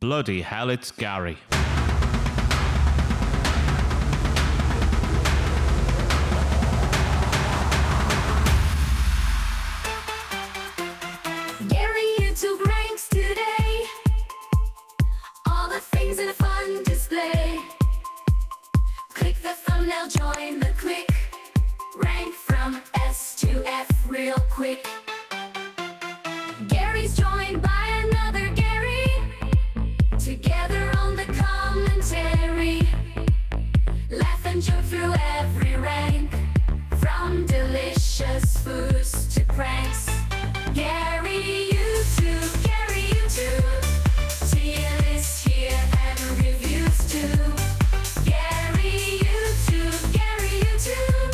Bloody hell, it's Gary. Gary YouTube ranks today. All the things in a fun display. Click the thumbnail, join the quick. Rank from S to F real quick. Gary's joined by another Gary. Together on the commentary. Laugh and joke through every rank. From delicious foods to pranks. Gary YouTube, Gary YouTube. Tier list here and reviews too. Gary YouTube, Gary YouTube.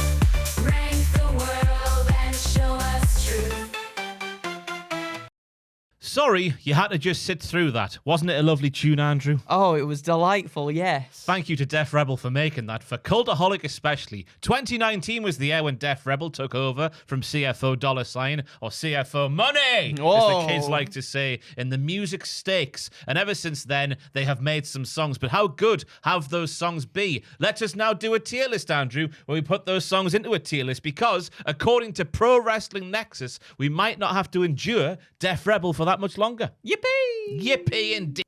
Rank the world and show us truth. Sorry, you had to just sit through that. Wasn't it a lovely tune, Andrew? Oh, it was delightful, yes. Thank you to Def Rebel for making that, for Cultaholic especially. 2019 was the year when Def Rebel took over from CFO $, or CFO money, as the kids like to say, in the music stakes. And ever since then, they have made some songs. But how good have those songs be? Let us now do a tier list, Andrew, where we put those songs into a tier list, because according to Pro Wrestling Nexus, we might not have to endure Def Rebel for that much longer. Yippee! Yippee indeed.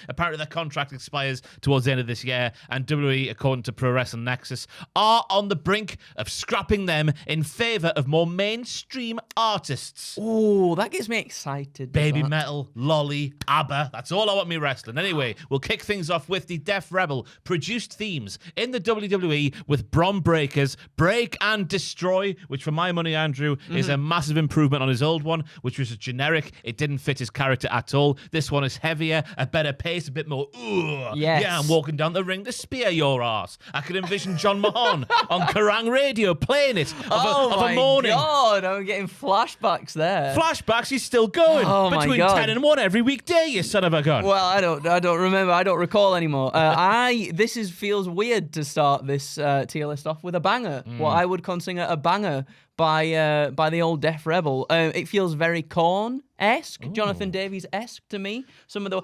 Apparently their contract expires towards the end of this year, and WWE, according to Pro Wrestling Nexus, are on the brink of scrapping them in favour of more mainstream artists. Oh, that gets me excited. Baby that. metal, lolly, ABBA, that's all I want me wrestling. Anyway, we'll kick things off with the Def Rebel produced themes in the WWE with Bron Breakker's Break and Destroy, which for my money, Andrew, is a massive improvement on his old one, which was generic. It didn't fit his character at all. This one is heavier, a better pace, a bit more, yes. yeah, I'm walking down the ring to spear your ass. I could envision John Mahon on Kerrang Radio playing it of a morning. Oh my God, I'm getting flashbacks there. Flashbacks, he's still going. Oh my Between God. 10 and 1 every weekday, you son of a gun. Well, I don't remember. I don't recall anymore. Feels weird to start this tier list off with a banger. What I would consider a banger by the old Def Rebel. It feels very Korn-esque, Jonathan Davies-esque to me. Some of the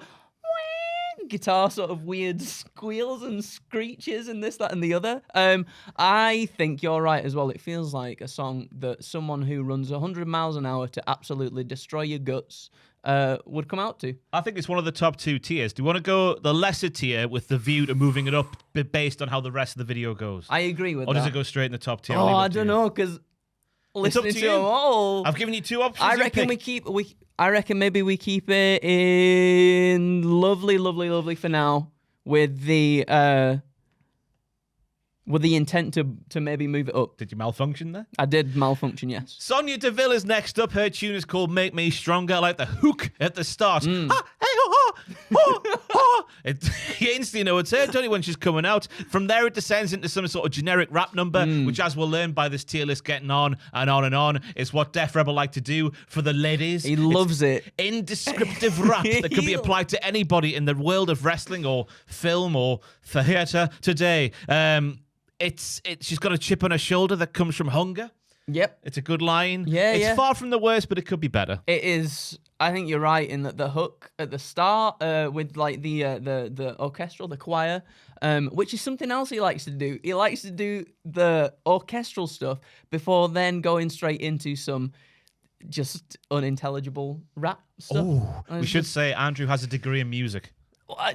guitar sort of weird squeals and screeches and this, that, and the other. I think you're right as well. It feels like a song that someone who runs 100 miles an hour to absolutely destroy your guts would come out to. I think it's one of the top 2 tiers. Do you want to go the lesser tier with the view to moving it up based on how the rest of the video goes? I agree with that. Or does it go straight in the top tier? Oh, I don't know, because listening to them all, I've given you 2 options. I reckon maybe we keep it in lovely, lovely, lovely for now, with the intent to maybe move it up. Did you malfunction there? I did malfunction, yes. Sonya Deville is next up. Her tune is called Make Me Stronger. I like the hook at the start. You instantly know it's her, don't you, when she's coming out. From there, it descends into some sort of generic rap number, which, as we'll learn by this tier list getting on and on and on, is what Def Rebel like to do for the ladies. He loves it. Indescriptive rap that could be applied to anybody in the world of wrestling or film or theatre today. She's got a chip on her shoulder that comes from hunger. Yep. It's a good line. Yeah, it's far from the worst, but it could be better. It is. I think you're right in that the hook at the start with like the orchestral, the choir, which is something else he likes to do. He likes to do the orchestral stuff before then going straight into some just unintelligible rap stuff. Oh, we should say Andrew has a degree in music.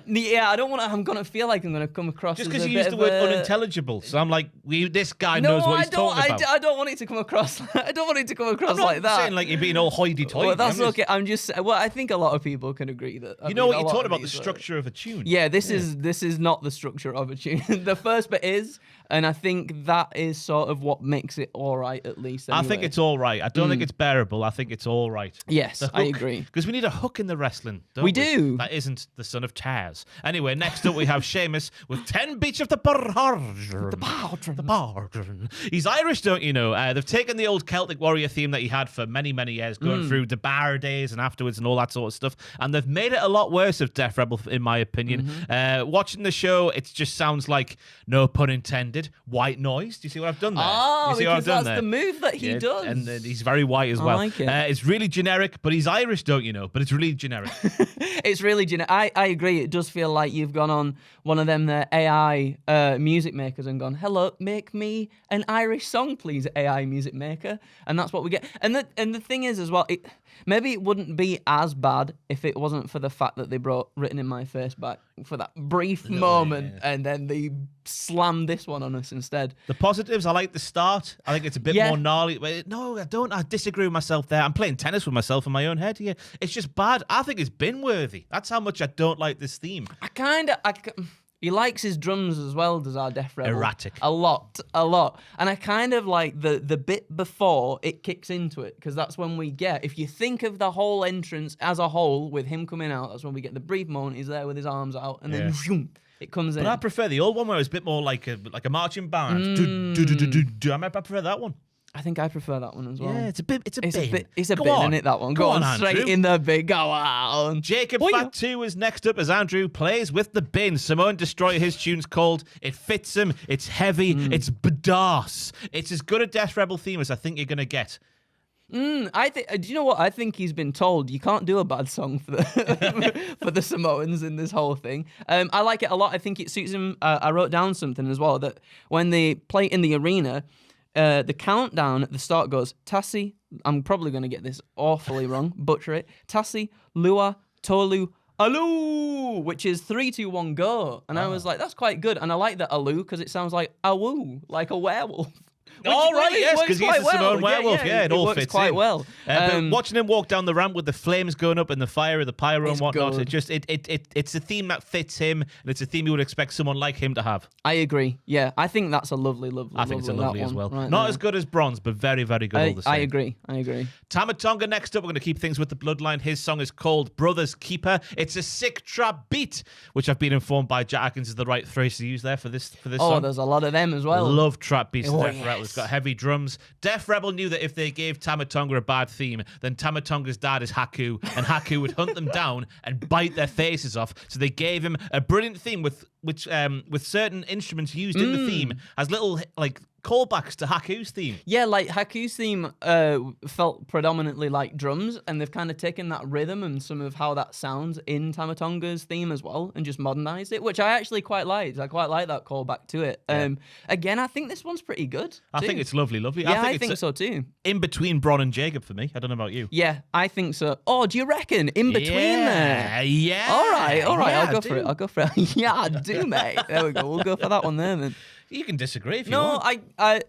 Yeah, I don't want to. I'm gonna feel like I'm gonna come across just as because a you bit used the of word a... unintelligible. So I'm like, this guy knows what he's talking about. I don't want it to come across. I don't want it to come across I'm not like that. saying like you're being all hoity-toity. Well, that's okay. I'm just. Well, I think a lot of people can agree that. You know what you're talking about, the structure of a tune. Yeah, this is not the structure of a tune. The first bit is, and I think that is sort of what makes it all right, at least. Anyway. I think it's all right. I don't think it's bearable. I think it's all right. Yes, I agree. Because we need a hook in the wrestling, don't we? We do. That isn't the son of Taz. Anyway, next up we have Sheamus with 10 beats of the Bardren. The Bardren. He's Irish, don't you know? They've taken the old Celtic warrior theme that he had for many, many years, going through the bar days and afterwards and all that sort of stuff, and they've made it a lot worse of Def Rebel, in my opinion. Watching the show, it just sounds like, no pun intended, white noise. Do you see what I've done there? Oh, you see because what I've done that's there? the move that he does. And he's very white as well. I like it. It's really generic, but he's Irish, don't you know? But it's really generic. It's really generic. I agree. agree. It does feel like you've gone on one of them AI music makers and gone, hello, make me an Irish song, please, AI music maker. And that's what we get. And the thing is as well, maybe it wouldn't be as bad if it wasn't for the fact that they brought Written in My Face back for that brief moment, and then they slammed this one on us instead. The positives, I like the start. I think it's a bit more gnarly. No, I don't. I disagree with myself there. I'm playing tennis with myself in my own head here. It's just bad. I think it's bin-worthy. That's how much I don't like this theme. He likes his drums as well, does our Death Rebel. Erratic. A lot. And I kind of like the bit before it kicks into it, because that's when we get, if you think of the whole entrance as a whole with him coming out, that's when we get the brief moment, he's there with his arms out, and then zoom, it comes in. But I prefer the old one where it was a bit more like a marching band. I prefer that one. I think I prefer that one as well. Yeah, it's a bin. It's a bin, on. isn't it, that one? Go on, straight Andrew. in the bin. Go on. Jacob Fatu is next up as Andrew plays with the bin. Simone Destroyer, his tune's called. It fits him. It's heavy. It's badass. It's as good a Death Rebel theme as I think you're going to get. I think. Do you know what? I think he's been told you can't do a bad song for the for the Samoans in this whole thing. I like it a lot. I think it suits him. I wrote down something as well, that when they play in the arena, the countdown at the start goes Tassi. I'm probably going to get this awfully wrong. Butcher it. Tassi, Lua, Tolu, Alu, which is 3, 2, 1, go. And I was like, that's quite good. And I like that Alu because it sounds like Awu, like a werewolf. All right, yes, because he's the Simone werewolf. Yeah, it all works fits quite in. well. But watching him walk down the ramp with the flames going up and the fire, the pyro and whatnot, good. it's a theme that fits him, and it's a theme you would expect someone like him to have. I agree. Yeah, I think that's a lovely. I think it's a lovely as well. Right Not there. as good as Bronze, but very, very good all the same. I agree. Tama Tonga next up. We're going to keep things with the bloodline. His song is called Brother's Keeper. It's a sick trap beat, which I've been informed by Jack Atkins is the right phrase to use there for this song. Oh, there's a lot of them as well. Love trap beats. Oh, Death Rebel. It's got heavy drums. Def Rebel knew that if they gave Tama Tonga a bad theme, then Tama Tonga's dad is Haku, and Haku would hunt them down and bite their faces off. So they gave him a brilliant theme with certain instruments used in the theme as little callbacks to Haku's theme. Yeah, like Haku's theme felt predominantly like drums, and they've kind of taken that rhythm and some of how that sounds in Tama Tonga's theme as well, and just modernized it, which I actually quite liked. I quite like that callback to it. Again, I think this one's pretty good. I think it's lovely. Yeah, I think so too. In between Bron and Jacob for me. I don't know about you. Yeah, I think so. Oh, do you reckon? In between there? Yeah. All right. Yeah, I'll go for it. Yeah, I do, mate. There we go. We'll go for that one there then. You can disagree if you want. No,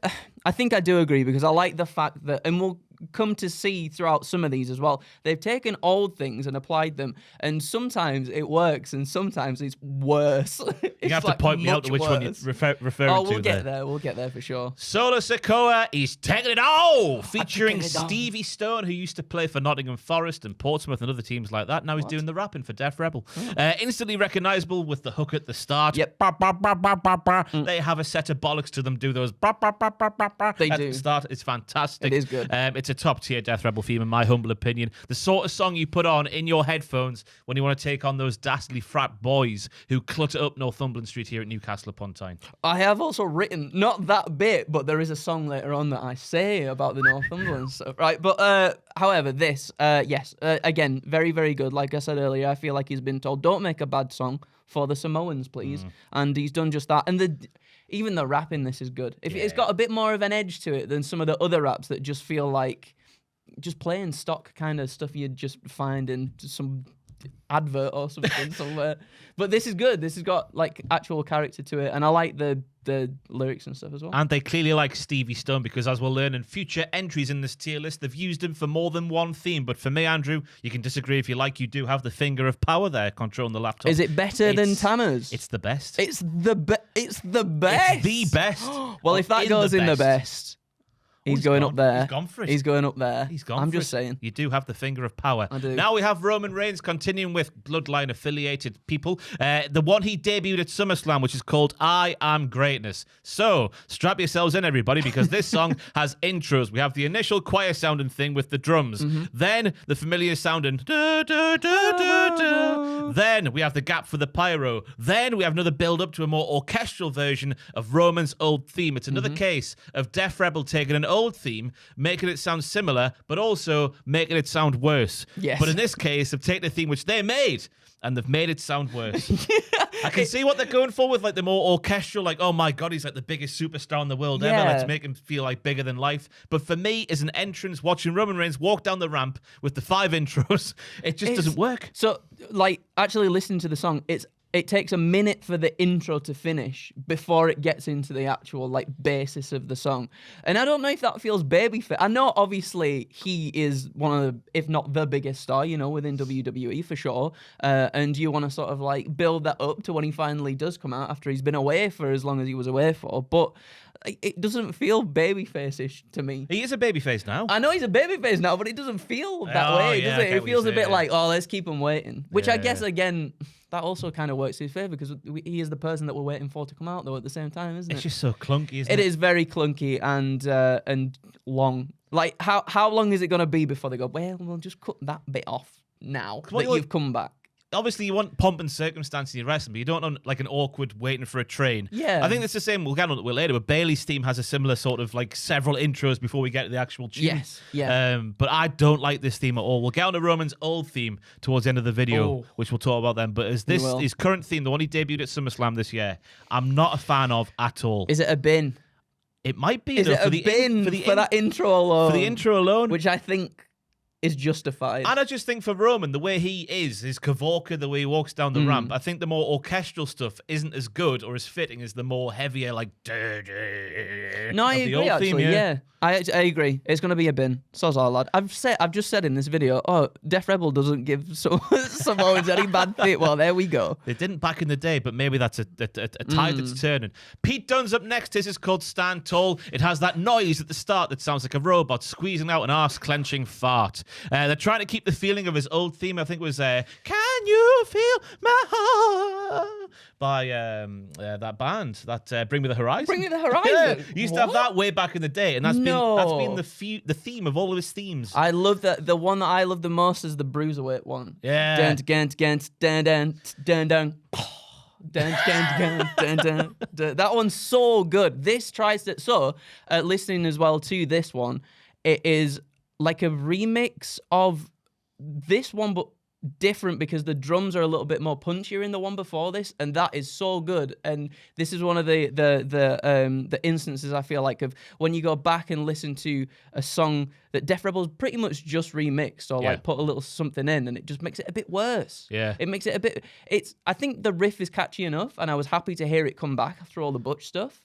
I think I do agree, because I like the fact that, and we'll come to see throughout some of these as well, they've taken old things and applied them, and sometimes it works and sometimes it's worse. You have to point me out to which one you're referring to. We'll get there. We'll get there for sure. Solar Sokoa is taking it all, featuring Stevie Stone, who used to play for Nottingham Forest and Portsmouth and other teams like that. Now he's doing the rapping for Def Rebel. Instantly recognizable with the hook at the start. Yep. They have a set of bollocks to them, do those They at do. the start. It's fantastic. It is good. It's a top tier Death Rebel theme in my humble opinion. The sort of song you put on in your headphones when you want to take on those dastardly frat boys who clutter up Northumberland Street here at Newcastle upon Tyne. I have also written, not that bit, but there is a song later on that I say about the Northumberland stuff, right? But however, this, yes, again, very, very good. Like I said earlier, I feel like he's been told, don't make a bad song for the Samoans, please. And he's done just that. And even the rap in this is good. It's got a bit more of an edge to it than some of the other raps that just feel like just plain stock kind of stuff you'd just find in some advert or something somewhere. But this is good. This has got like actual character to it, and I like the lyrics and stuff as well. And they clearly like Stevie Stone, because as we'll learn in future entries in this tier list, they've used him for more than one theme. But for me, Andrew, you can disagree if you like. You do have the finger of power there controlling the laptop. Is it better than Tama's? It's the best. It's the best. It's the best. Well, if that goes in the best, he's going up there. He's gone for it. He's going up there. He's gone I'm for just it. saying. You do have the finger of power. I do. Now we have Roman Reigns continuing with bloodline-affiliated people. The one he debuted at SummerSlam, which is called I Am Greatness. So, strap yourselves in, everybody, because this song has intros. We have the initial choir-sounding thing with the drums. Then the familiar sounding Then we have the gap for the pyro. Then we have another build-up to a more orchestral version of Roman's old theme. It's another case of Def Rebel taking an old theme, making it sound similar, but also making it sound worse. Yes. But in this case, of taking a theme which they made and they've made it sound worse. I can see what they're going for with like the more orchestral, like, oh my God, he's like the biggest superstar in the world ever. Let's make him feel like bigger than life. But for me, as an entrance, watching Roman Reigns walk down the ramp with the 5 intros, it just doesn't work. So, like, actually listening to the song, it takes a minute for the intro to finish before it gets into the actual like basis of the song. And I don't know if that feels babyface. I know obviously he is one of the, if not the biggest star, you know, within WWE for sure. And you want to sort of like build that up to when he finally does come out after he's been away for as long as he was away for. But it doesn't feel babyface-ish to me. He is a babyface now. I know he's a babyface now, but it doesn't feel that way, does it? It feels a bit like, oh, let's keep him waiting. Which I guess, again, that also kind of works in his favour because he is the person that we're waiting for to come out, though, at the same time, isn't it? It's just so clunky, isn't it? It is very clunky and long. Like, how long is it going to be before they go, well, we'll just cut that bit off now that you've come back? Obviously, you want pomp and circumstance in your wrestling, but you don't want like an awkward waiting for a train. Yeah. I think it's the same. We'll get on it later, but Bayley's theme has a similar sort of like several intros before we get to the actual tune. Yes. Yeah. But I don't like this theme at all. We'll get on to Roman's old theme towards the end of the video, which we'll talk about then. But as this his current theme, the one he debuted at SummerSlam this year, I'm not a fan of at all. Is it a bin? It might be. Is it a bin for that intro alone? For the intro alone, which I think is justified. And I just think for Roman, the way he is, his cavalca, the way he walks down the ramp, I think the more orchestral stuff isn't as good or as fitting as the more heavier, like... No, I agree, actually, yeah. I agree. It's going to be a bin. So's all, lad. I've just said in this video, Def Rebel doesn't give Samoans any bad thing. Well, there we go. They didn't back in the day, but maybe that's a tide that's turning. Pete Dunne's up next. This is called Stand Tall. It has that noise at the start that sounds like a robot squeezing out an arse-clenching fart. They're trying to keep the feeling of his old theme. I think it was Can You Feel My Heart? By that band, that Bring Me the Horizon. Bring Me the Horizon? Yeah, he used to have that way back in the day, and that's been the theme of all of his themes. I love that. The one that I love the most is the Bruiserweight one. Yeah. That one's so good. This tries to... So, listening as well to this one, it is like a remix of this one, but different because the drums are a little bit more punchier in the one before this, and that is so good. And this is one of the instances I feel like of when you go back and listen to a song that Def Rebel's pretty much just remixed or like put a little something in, and it just makes it a bit worse. Yeah, it makes it a bit. I think the riff is catchy enough, and I was happy to hear it come back after all the Butch stuff,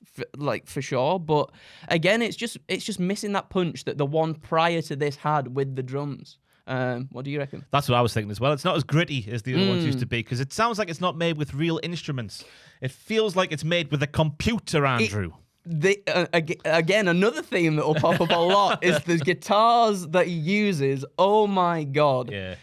for sure. But again, it's just missing that punch that the one prior to this had with the drums. What do you reckon? That's what I was thinking as well. It's not as gritty as the other ones used to be because it sounds like it's not made with real instruments. It feels like it's made with a computer, Andrew. Again, another theme that will pop up a lot is the guitars that he uses. Oh my God. Yeah.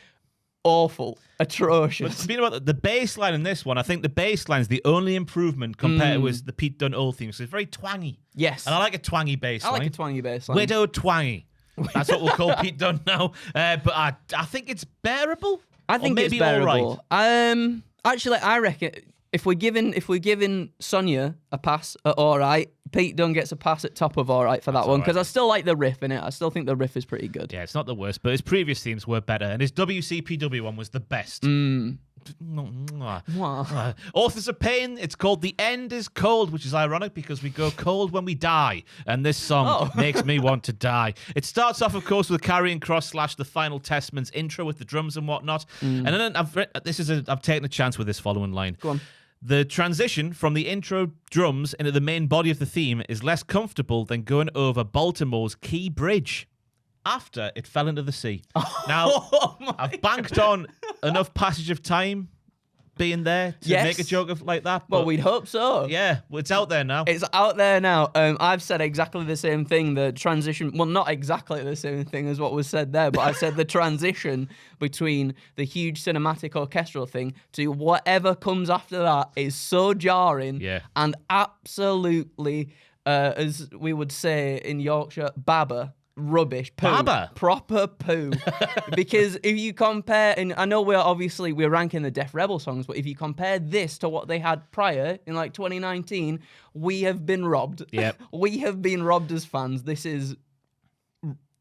Awful. Atrocious. But speaking about the bass line in this one, I think the bass line is the only improvement compared to the Pete Dunne old theme. So it's very twangy. Yes. And I like a twangy bass line. I like a twangy bass line. Widow twangy. That's what we'll call Pete Dunne now. But I think it's bearable. I think maybe it's bearable. All right. Actually, I reckon if we're giving Sonya a pass at all right, Pete Dunne gets a pass at top of all right for that one because I still like the riff in it. I still think the riff is pretty good. Yeah, it's not the worst, but his previous themes were better, and his WCPW one was the best. Authors of Pain, it's called The End is Cold, which is ironic because we go cold when we die, and this song makes me want to die. It starts off, of course, with Carrying Cross / The Final Testament's intro with the drums and whatnot, and then I've taken a chance with this following line. Go on. The transition from the intro drums into the main body of the theme is less comfortable than going over Baltimore's Key Bridge after it fell into the sea. Now, I've banked on enough passage of time being there to make a joke of like that. Well, we'd hope so. Yeah, well, it's out there now. It's out there now. I've said exactly the same thing. The transition, well, not exactly the same thing as what was said there, but I said the transition between the huge cinematic orchestral thing to whatever comes after that is so jarring and absolutely, as we would say in Yorkshire, baba. Rubbish poo. Baba. Proper poo. Because if you compare, and I know we're ranking the Def Rebel songs, but if you compare this to what they had prior in like 2019, we have been robbed. Yep. We have been robbed as fans. This is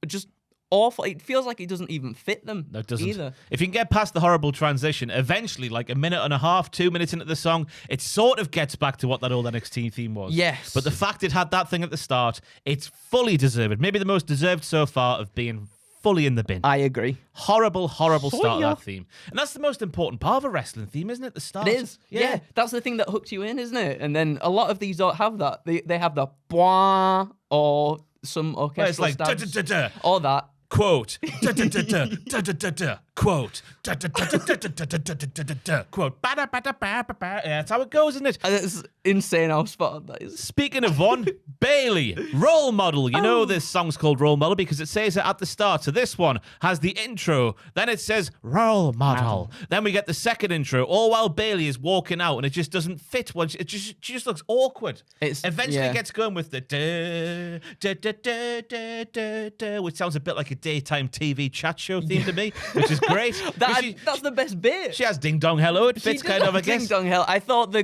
just awful. It feels like it doesn't even fit them. No, it doesn't. Either. If you can get past the horrible transition, eventually, like a minute and a half, 2 minutes into the song, it sort of gets back to what that old NXT theme was. Yes. But the fact it had that thing at the start, it's fully deserved. Maybe the most deserved so far of being fully in the bin. I agree. Horrible start of Sonya. that theme. And that's the most important part of a wrestling theme, isn't it? The start. It is. Yeah. That's the thing that hooked you in, isn't it? And then a lot of these don't have that. They have the bwah or some orchestral It's like stabs. da-da-da-da. Or that. Quote. Da-da-da-da. Da-da-da-da. Quote. Da-da-da-da-da-da-da-da-da. Quote. Ba-da-ba-da-ba-ba-ba. Yeah, that's how it goes, isn't it? And it's insane how spot on that is. Speaking of one, Bailey, Role Model. You know this song's called Role Model because it says it at the start. So this one has the intro, then it says Role Model. Then we get the second intro, all while Bailey is walking out, and it just doesn't fit. She just looks awkward. Eventually it gets going with the da da da da da da da, which sounds a bit like a daytime TV chat show theme to me, which is great. That's the best bit. She has Ding Dong Hello. It fits kind of, I guess. Ding Dong Hell. I thought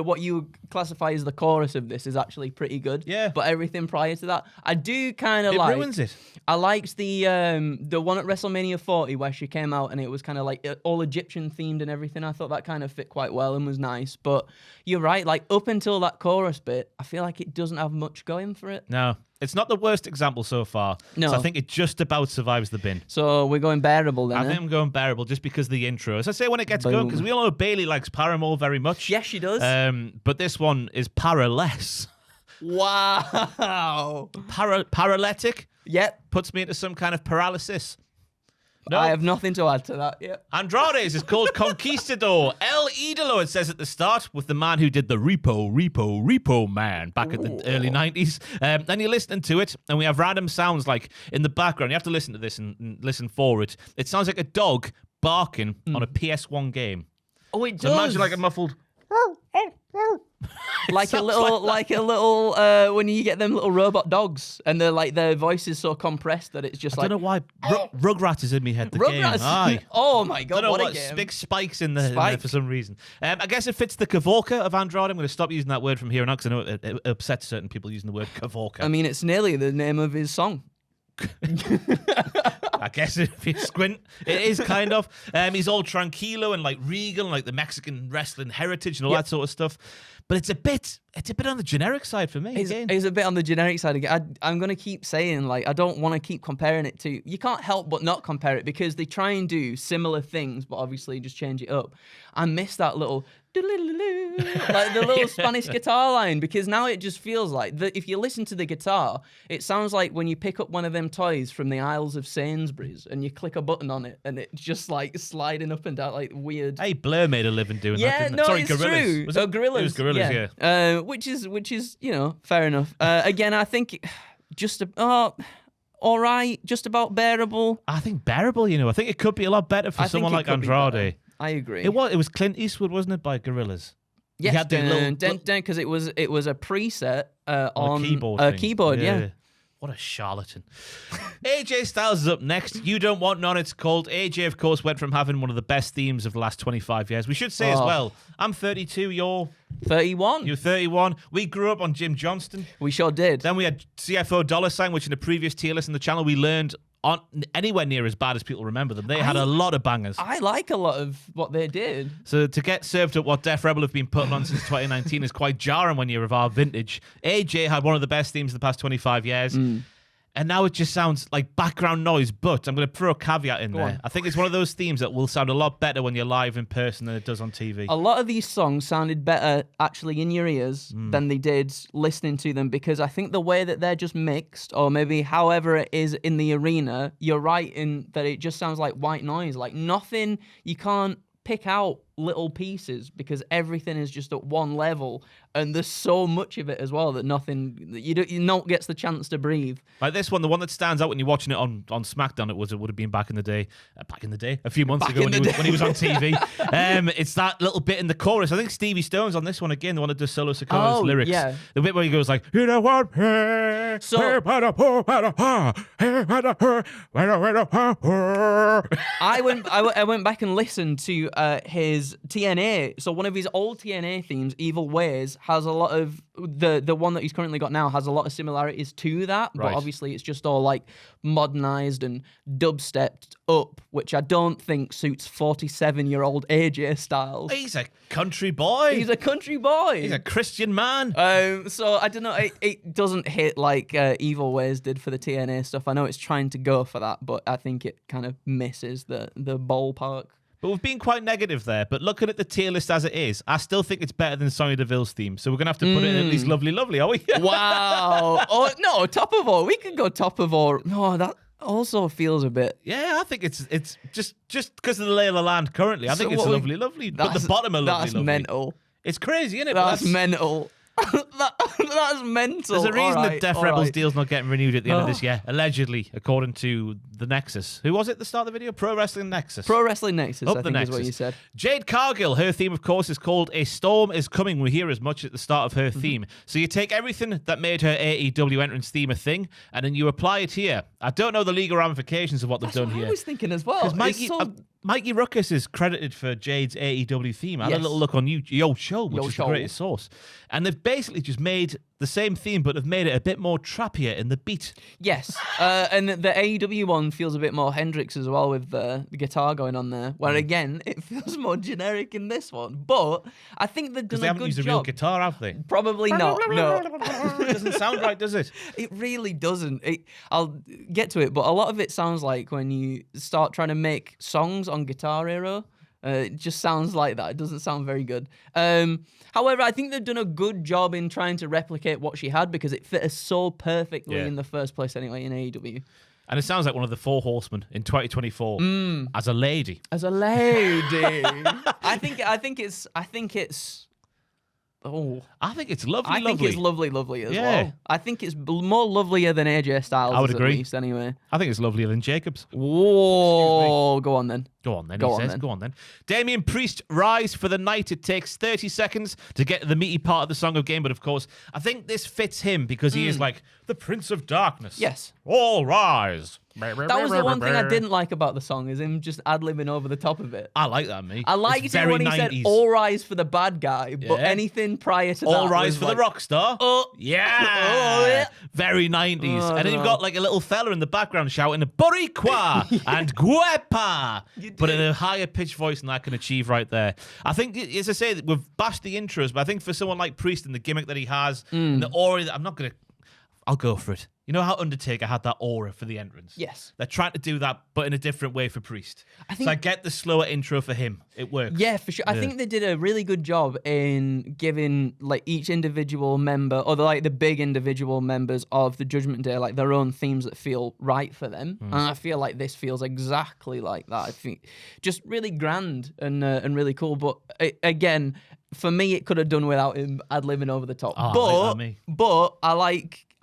what you classify as the chorus of this is actually pretty good. Yeah. But everything prior to that, I do kind of like. It ruins it. I liked the one at WrestleMania 40 where she came out and it was kind of like all Egyptian themed and everything. I thought that kind of fit quite well and was nice. But you're right, like up until that chorus bit, I feel like it doesn't have much going for it. No. It's not the worst example so far. No. So I think it just about survives the bin. So we're going bearable then. I think I'm going bearable just because of the intro. As I say, when it gets going, because we all know Bailey likes Paramore very much. Yes, she does. But this one is paraless. Wow. Paralytic? Yep. Puts me into some kind of paralysis. No. I have nothing to add to that. Yep. Andrade's is called Conquistador. El Idolo, it says at the start, with the man who did the Repo Man back in the early 90s. Then you're listening to it, and we have random sounds like in the background. You have to listen to this and listen for it. It sounds like a dog barking on a PS1 game. Oh, it So does. imagine like a muffled... like a little when you get them little robot dogs and they're like their voice is so compressed that it's just I don't know why Rugrats is in my head. The game. Rugrats. Aye. Oh my god! I don't know what what a game. big spikes in there for some reason. I guess it fits the Kavorka of Andrade. I'm going to stop using that word from here on out because I know it upsets certain people using the word Kavorka. I mean, it's nearly the name of his song. I guess if you squint, it is kind of. He's all tranquilo and like regal, and like the Mexican wrestling heritage and all that sort of stuff. But it's a bit on the generic side for me. It's a bit on the generic side again. I'm going to keep saying, like, I don't want to keep comparing it to... You can't help but not compare it because they try and do similar things, but obviously just change it up. I miss that little... like the little Spanish guitar line, because now it just feels like if you listen to the guitar, it sounds like when you pick up one of them toys from the aisles of Sainsbury's and you click a button on it and it's just like sliding up and down like weird. Hey, Blair made a living doing that. Yeah, Didn't no, it? Sorry, it's Gorillas. true. Was it? Gorillas. It was Gorillas, yeah. Which is fair enough. Again, I think just all right, just about bearable. I think bearable. I think it could be a lot better for someone like Andrade. I agree. It was Clint Eastwood, wasn't it, by Gorillas? Yes, he had the because it was a preset on a keyboard. Yeah. What a charlatan. AJ Styles is up next. You Don't Want None, it's called. AJ, of course, went from having one of the best themes of the last 25 years. We should say as well, I'm 32, you're 31. You're 31. We grew up on Jim Johnston. We sure did. Then we had CFO $, which in the previous tier list on the channel we learned aren't anywhere near as bad as people remember them. They had a lot of bangers. I like a lot of what they did. So to get served up what Def Rebel have been putting on since 2019 is quite jarring when you're of our vintage. AJ had one of the best themes of the past 25 years. And now it just sounds like background noise, but I'm going to throw a caveat in there. I think it's one of those themes that will sound a lot better when you're live in person than it does on TV. A lot of these songs sounded better actually in your ears than they did listening to them, because I think the way that they're just mixed, or maybe however it is in the arena, you're right in that it just sounds like white noise. Like nothing, you can't pick out little pieces because everything is just at one level, and there's so much of it as well that you don't gets the chance to breathe. Like this one, the one that stands out when you're watching it on SmackDown, it would have been back in the day, a few months ago when he was on TV. It's that little bit in the chorus. I think Stevie Stone's on this one again, the one that does Solo Sikoa's lyrics. Yeah. The bit where he goes like, you know what? I went back and listened to his is TNA. So one of his old TNA themes, Evil Ways, has a lot of the one that he's currently got now has a lot of similarities to that. Right. But obviously it's just all like modernized and dubstepped up, which I don't think suits 47-year-old AJ Styles. He's a country boy. He's a country boy. He's a Christian man. So I don't know. It doesn't hit like Evil Ways did for the TNA stuff. I know it's trying to go for that, but I think it kind of misses the ballpark. But we've been quite negative there. But looking at the tier list as it is, I still think it's better than Sonya Deville's theme. So we're going to have to put it in at least lovely, lovely, are we? Wow. Oh, no, top of all. We could go top of all. No, that also feels a bit... Yeah, I think it's just because of the lay of the land currently. I think it's lovely, lovely. But the bottom of lovely, that's lovely. mental. It's crazy, isn't it? That's mental. That's mental. There's a reason All that Def all Rebels deal's not getting renewed at the end of this Oh. year, allegedly, according to the Nexus. Who was it at the start of the video? Pro Wrestling Nexus. Pro Wrestling Nexus, Up I the think is what Nexus. you said. Jade Cargill, her theme, of course, is called A Storm is Coming. We hear as much at the start of her Mm-hmm. theme. So you take everything that made her AEW entrance theme a thing, and then you apply it here. I don't know the legal ramifications of what they've That's done what here. I was thinking as well. Because It's Mikey Ruckus is credited for Jade's AEW theme. I had Yes. a little look on Yo Show, which Yo is Show. the greatest source. And they've basically just made the same theme, but have made it a bit more trappier in the beat. Yes, and the AEW one feels a bit more Hendrix as well with the guitar going on there. Where again, it feels more generic in this one. But I think they've Because done they a haven't good used a job. real guitar, have they? Probably not. No, It doesn't sound right, does it? it really doesn't. I'll get to it, but a lot of it sounds like when you start trying to make songs on Guitar Hero. It just sounds like that. It doesn't sound very good. However, I think they've done a good job in trying to replicate what she had because it fit her so perfectly Yeah. in the first place anyway in AEW. And it sounds like one of the Four Horsemen in 2024 as a lady. As a lady, I think it's. Oh, I think it's lovely, I think lovely. it's lovely, lovely as Yeah. well. I think it's more lovelier than AJ Styles. I would agree. At least, anyway. I think it's lovelier than Jacobs. Whoa, go on then. Go on then, Go he on says. then. Go on then. Damian Priest, Rise for the Night. It takes 30 seconds to get to the meaty part of the Song of Game, but of course, I think this fits him because he is like the Prince of Darkness. Yes. All rise. That was the one thing I didn't like about the song is him just ad-libbing over the top of it. I like that, me. I liked It's it very when he 90s. said "All rise for the bad guy," but Yeah. anything prior to All that rise was for like, the rock star. Oh. Yeah. Oh, yeah. Very 90s. Oh, and then you've no. got like a little fella in the background shouting Boricua and Guepa. But in a higher pitched voice than I can achieve right there. I think, as I say, we've bashed the intros, but I think for someone like Priest and the gimmick that he has, and the aura that I'll go for it. You know how Undertaker had that aura for the entrance? Yes. They're trying to do that, but in a different way for Priest. think- So I get the slower intro for him. It works. Yeah, for sure. I think they did a really good job in giving like each individual member, or the big individual members of the Judgment Day, like their own themes that feel right for them. And I feel like this feels exactly like that. I think just really grand and really cool. But again, for me, it could have done without him ad-libbing over the top. Oh, I but like that, me. but I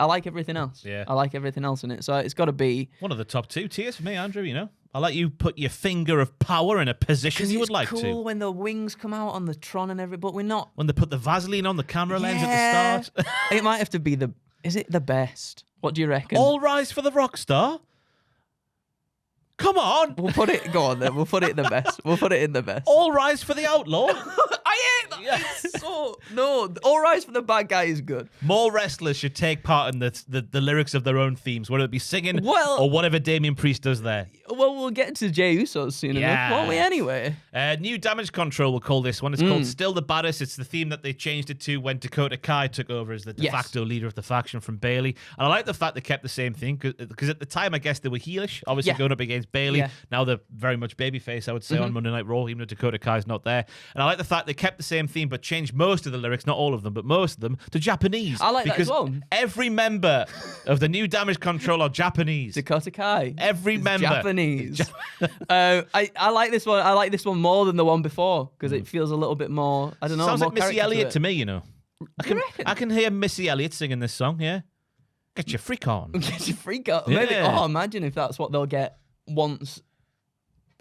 like everything else. Yeah. I like everything else in it. So it's got to be. One of the top 2 tiers for me, Andrew, you know. I'll let you put your finger of power in a position you would like cool to. when the wings come out on the Tron and everything, but we're not. When they put the Vaseline on the camera lens Yeah. at the start. It might have to be is it the best? What do you reckon? All rise for the rock star? Come on. We'll put it. Go on then. We'll put it in the best. We'll put it in the best. All rise for the outlaw? I hate that. Yeah. It's so no. All rise for the bad guy is good. More wrestlers should take part in the lyrics of their own themes, whether it be singing Well- or whatever Damian Priest does there. Well, we'll get to Jey Uso soon enough, won't we? Anyway. New Damage Control, we'll call this one. It's called Still the Baddest. It's the theme that they changed it to when Dakota Kai took over as the de Yes. facto leader of the faction from Bailey. And I like the fact they kept the same thing because at the time, I guess they were heelish, obviously Yeah. going up against Bailey. Yeah. Now they're very much babyface, I would say, on Monday Night Raw, even though Dakota Kai's not there. And I like the fact they kept the same theme but changed most of the lyrics, not all of them, but most of them, to Japanese. I like that because as well. every member of the New Damage Control are Japanese. Dakota Kai. Every is member. Japanese. I like this one. I like this one more than the one before because it feels a little bit more. I don't know. Sounds more like Missy character Elliott it. to me, you know. reckon? I can hear Missy Elliott singing this song, yeah. Get your freak on. Get your freak out. Maybe. Yeah. Oh, imagine if that's what they'll get once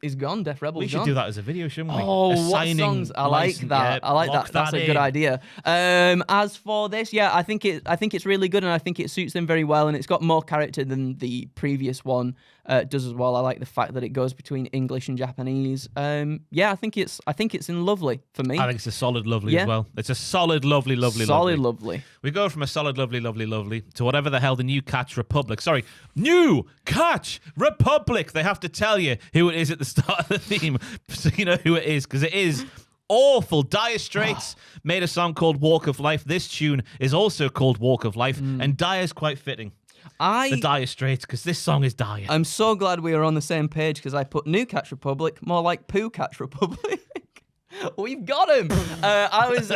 he's gone. Death Rebel's We should gone. do that as a video, shouldn't we? Oh, what Assigning songs? I like license- that. yeah, I like lock that. That's a in. good idea. As for this, yeah, I think it's really good, and I think it suits them very well, and it's got more character than the previous one. does as well. I like the fact that it goes between English and Japanese. Yeah, I think it's in lovely for me. I think it's a solid lovely as well. It's a solid lovely. Solid lovely. We go from a solid lovely to whatever the hell the New Catch Republic. Sorry, New Catch Republic. They have to tell you who it is at the start of the theme, so you know who it is, because it is awful. Dire Straits made a song called Walk of Life. This tune is also called Walk of Life, and Dire's quite fitting. The Dire Straits, because this song is dire. I'm so glad we are on the same page, because I put New Catch Republic, more like Poo Catch Republic. We've got him. I was,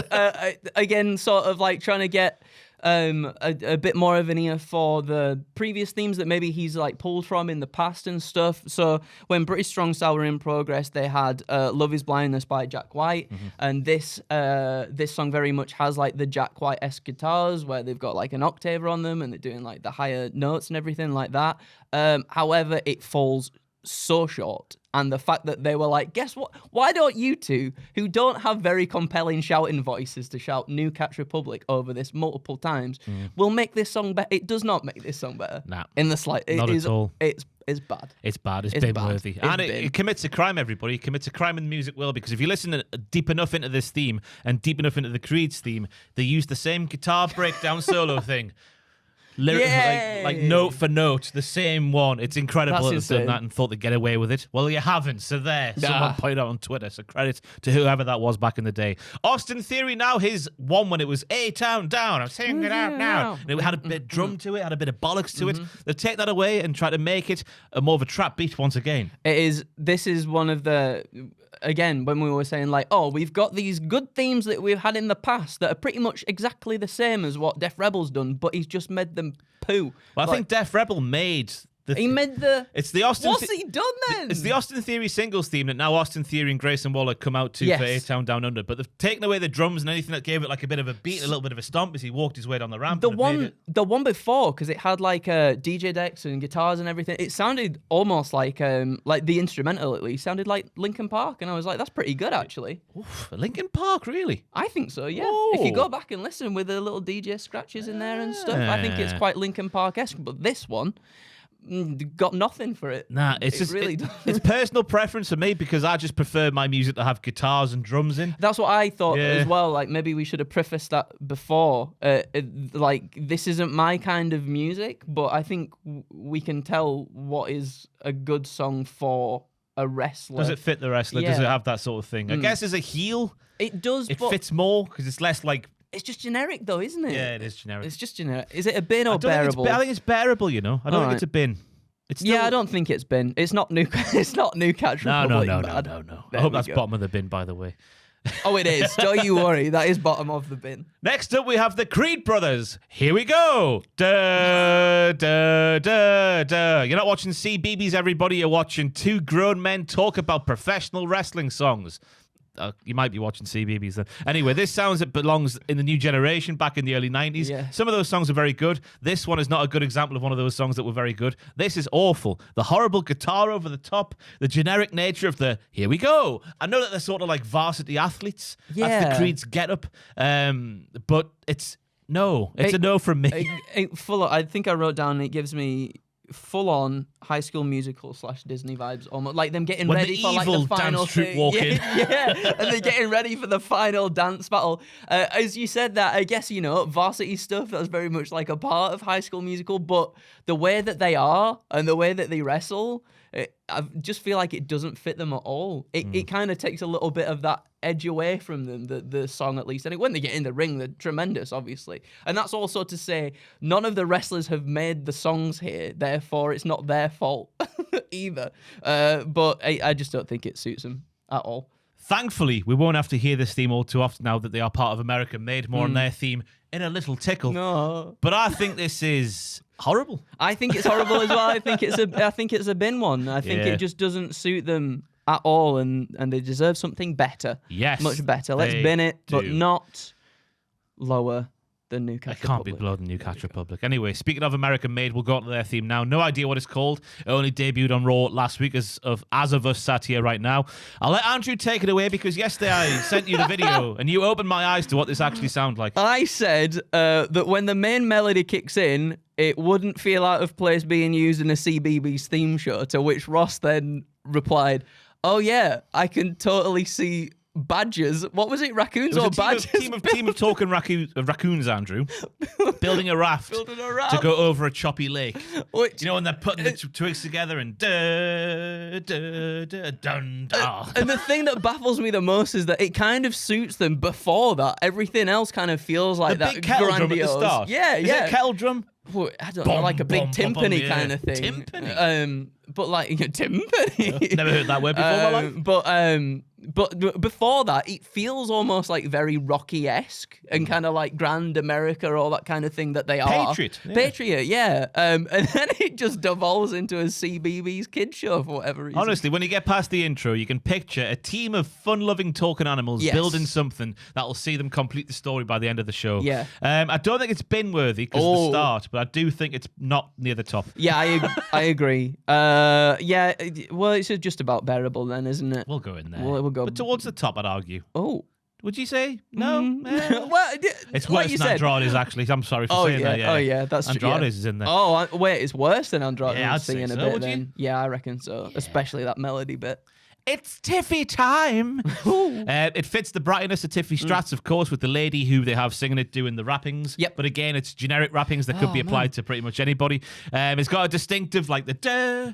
again, sort of like trying to get a bit more of an ear for the previous themes that maybe he's like pulled from in the past and stuff. So when British Strong Style were in progress, they had Love Is Blindness by Jack White, and this song very much has like the Jack White-esque guitars where they've got like an octave on them and they're doing like the higher notes and everything like that. However, it falls so short. And the fact that they were like, guess what? Why don't you two, who don't have very compelling shouting voices to shout New Catch Republic over this multiple times, will make this song better? It does not make this song better. Nah. In the slightest. Not at all. It's bad. It's bad. It's bin-worthy. And it commits a crime, everybody. It commits a crime in the music world, because if you listen deep enough into this theme and deep enough into the Creed's theme, they use the same guitar breakdown solo thing. Like note for note, the same one. It's incredible that they've done that and thought they'd get away with it. Well, you haven't. So there, someone pointed out on Twitter. So credit to whoever that was back in the day. Austin Theory now, his one when it was A-Town Down. I'm singing it out now. And it had a bit of drum to it, had a bit of bollocks to it. They've taken that away and tried to make it more of a trap beat once again. This is one of the... Again, when we were saying like, oh, we've got these good themes that we've had in the past that are pretty much exactly the same as what Def Rebel's done, but he's just made them poo. Well, I think Def Rebel made... It's the Austin. What's he done then? It's the Austin Theory singles theme that now Austin Theory and Grayson Waller come out to for A-Town Down Under. But they've taken away the drums and anything that gave it like a bit of a beat, a little bit of a stomp as he walked his way down the ramp. The one before, because it had like DJ decks and guitars and everything. It sounded almost like the instrumental at least sounded like Linkin Park, and I was like, that's pretty good actually. Oof, Linkin Park, really? I think so. Yeah. Ooh. If you go back and listen with the little DJ scratches in there and stuff, I think it's quite Linkin Park-esque. But this one. Got nothing for it. Nah, it's personal preference for me, because I just prefer my music to have guitars and drums in. That's what I thought as well. Like maybe we should have prefaced that before. Like this isn't my kind of music, but I think we can tell what is a good song for a wrestler. Does it fit the wrestler? Does it have that sort of thing? I guess as a heel, it does. It fits more because it's less like. It's just generic, though, isn't it? Yeah, it is generic. It's just generic. Is it a bin or bearable? I think it's bearable. You know, I don't think it's a bin. I don't think it's bin. It's not new. It's not New Catch Republic. No. I hope that's bottom of the bin, by the way. Oh, it is. Don't you worry. That is bottom of the bin. Next up, we have the Creed brothers. Here we go. Da, da, da, da. You're not watching CBeebies, everybody. You're watching two grown men talk about professional wrestling songs. You might be watching CBeebies then. Anyway, this sounds it belongs in the new generation back in the early 90s. Yeah. Some of those songs are very good. This one is not a good example of one of those songs that were very good. This is awful. The horrible guitar over the top, the generic nature of the here we go. I know that they're sort of like varsity athletes. Yeah. That's the Creed's get-up. But it's a no from me. I think I wrote down it gives me full-on High School Musical / Disney vibes, almost like them getting ready for like the final dance walk in. Yeah, and they're getting ready for the final dance battle. As you said that, I guess varsity stuff that's very much like a part of High School Musical, but the way that they are and the way that they wrestle, I just feel like it doesn't fit them at all. It kind of takes a little bit of that edge away from them, the song at least. And when they get in the ring, they're tremendous, obviously. And that's also to say none of the wrestlers have made the songs here, therefore it's not their fault either. But I just don't think it suits them at all. Thankfully, we won't have to hear this theme all too often now that they are part of America Made more on their theme in a little tickle. No. But I think this is horrible. I think it's horrible as well. I think it's a bin one. I think it just doesn't suit them at all, and they deserve something better. Yes. Much better. Let's bin it, but not lower than New Catch Republic. It can't be below the New Catch Republic. Anyway, speaking of American Made, we'll go on to their theme now. No idea what it's called. It only debuted on Raw last week as of us sat here right now. I'll let Andrew take it away because yesterday I sent you the video and you opened my eyes to what this actually sounds like. I said that when the main melody kicks in, it wouldn't feel out of place being used in a CBBS theme show, to which Ross then replied, oh yeah, I can totally see badgers. What was it? Raccoons or badgers? Team of talking raccoons, Andrew, building a raft to go over a choppy lake. Which, you know, when they're putting the twigs together and dun, dun. And the thing that baffles me the most is that it kind of suits them before that. Everything else kind of feels like the that big kettle grandiose. drum at the start. Yeah, Is yeah. it a kettle drum? Well, I don't know, like a big timpani kind of thing. Timpani? But like, timpani. Never heard that word before in my life. But before that, it feels almost like very Rocky-esque and kind of like Grand America, all that kind of thing that they are. Patriot, yeah. And then it just devolves into a CBBS kid show for whatever reason. Honestly, when you get past the intro, you can picture a team of fun-loving talking animals building something that will see them complete the story by the end of the show. Yeah. I don't think it's bin-worthy because of the start, but I do think it's not near the top. Yeah, I agree. Yeah, well, it's just about bearable then, isn't it? We'll go in there. We'll go. But towards the top, I'd argue. Oh. Would you say? No? Well, it's worse than Andrade's, actually. I'm sorry for saying that. Yeah. Oh, yeah, that's true. Andrade's is in there. Oh, wait, it's worse than Andrade. Yeah, I'd singing say a so, bit would then. you? Yeah, I reckon so. Especially that melody bit. It's Tiffy time. It fits the brightness of Tiffany Stratton, of course, with the lady who they have singing it, doing the rappings. Yep. But again, it's generic rappings that could be applied to pretty much anybody. It's got a distinctive, like the duh,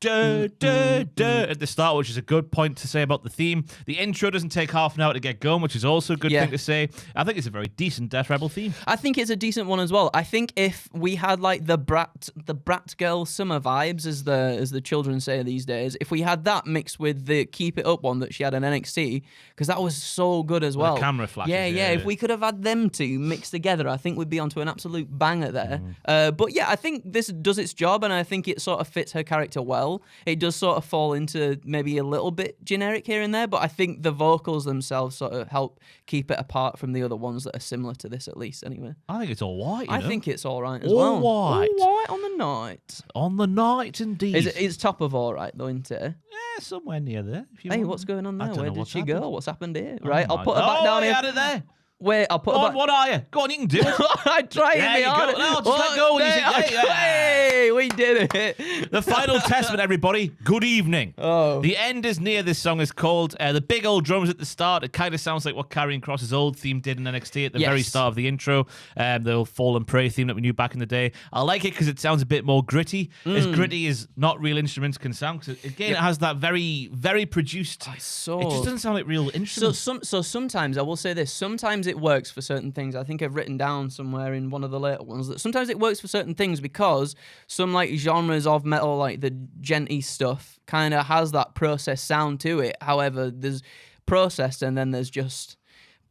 duh, duh, duh at the start, which is a good point to say about the theme. The intro doesn't take half an hour to get going, which is also a good thing to say. I think it's a very decent Death Rebel theme. I think it's a decent one as well. I think if we had like the brat girl summer vibes, as the children say these days, if we had that mixed with the Keep It Up one that she had in NXT, because that was so good as well. The camera flashes. Yeah. If we could have had them two mixed together, I think we'd be onto an absolute banger there. But yeah, I think this does its job, and I think it sort of fits her character well. It does sort of fall into maybe a little bit generic here and there, but I think the vocals themselves sort of help keep it apart from the other ones that are similar to this, at least, anyway. I think it's all right. I think it's all right as well. All right. All right on the night. On the night, indeed. It's top of all right, though, isn't it? Yeah, somewhere near there. If you Hey, want. what's going on I there? don't Where know did what's she happened. go? What's happened here? Right, I'll my put her back down you here. had it there. Wait, I'll put her back. What are you? Go on, you can do it. I tried There me you on go. it. No, just let go when you say, yeah. Hey, we did it. The final testament, everybody. Good evening. Oh. The end is near. This song is called. The big old drums at the start. It kind of sounds like what Karrion Kross's old theme did in NXT at the very start of the intro. The old Fall and Pray theme that we knew back in the day. I like it because it sounds a bit more gritty. As gritty as not real instruments can sound. 'Cause again, it has that very, very produced. It just doesn't sound like real instruments. So sometimes I will say this. Sometimes it works for certain things. I think I've written down somewhere in one of the later ones that sometimes it works for certain things because some like genres of metal, like the genty stuff, kind of has that processed sound to it. However, there's processed and then there's just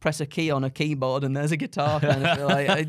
press a key on a keyboard and there's a guitar kind of feel like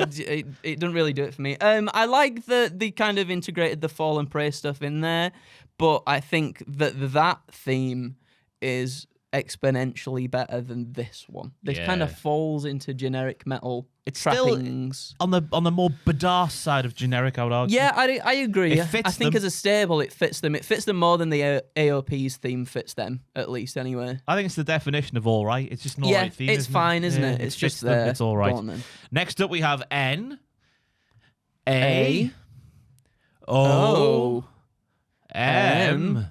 it doesn't really do it for me. I like that they kind of integrated the Fall and Pray stuff in there, but I think that theme is exponentially better than this one. This kind of falls into generic metal. It's trappings. Still on the more badass side of generic, I would argue. Yeah, I agree. It fits I think them. as a stable, it fits them. It fits them more than the AOP's theme fits them, at least, anyway. I think it's the definition of all right. It's just an all right theme. It's fine, isn't Yeah, it? It's just them. there. It's all right. Go on, then. Next up, we have N. A. O. M.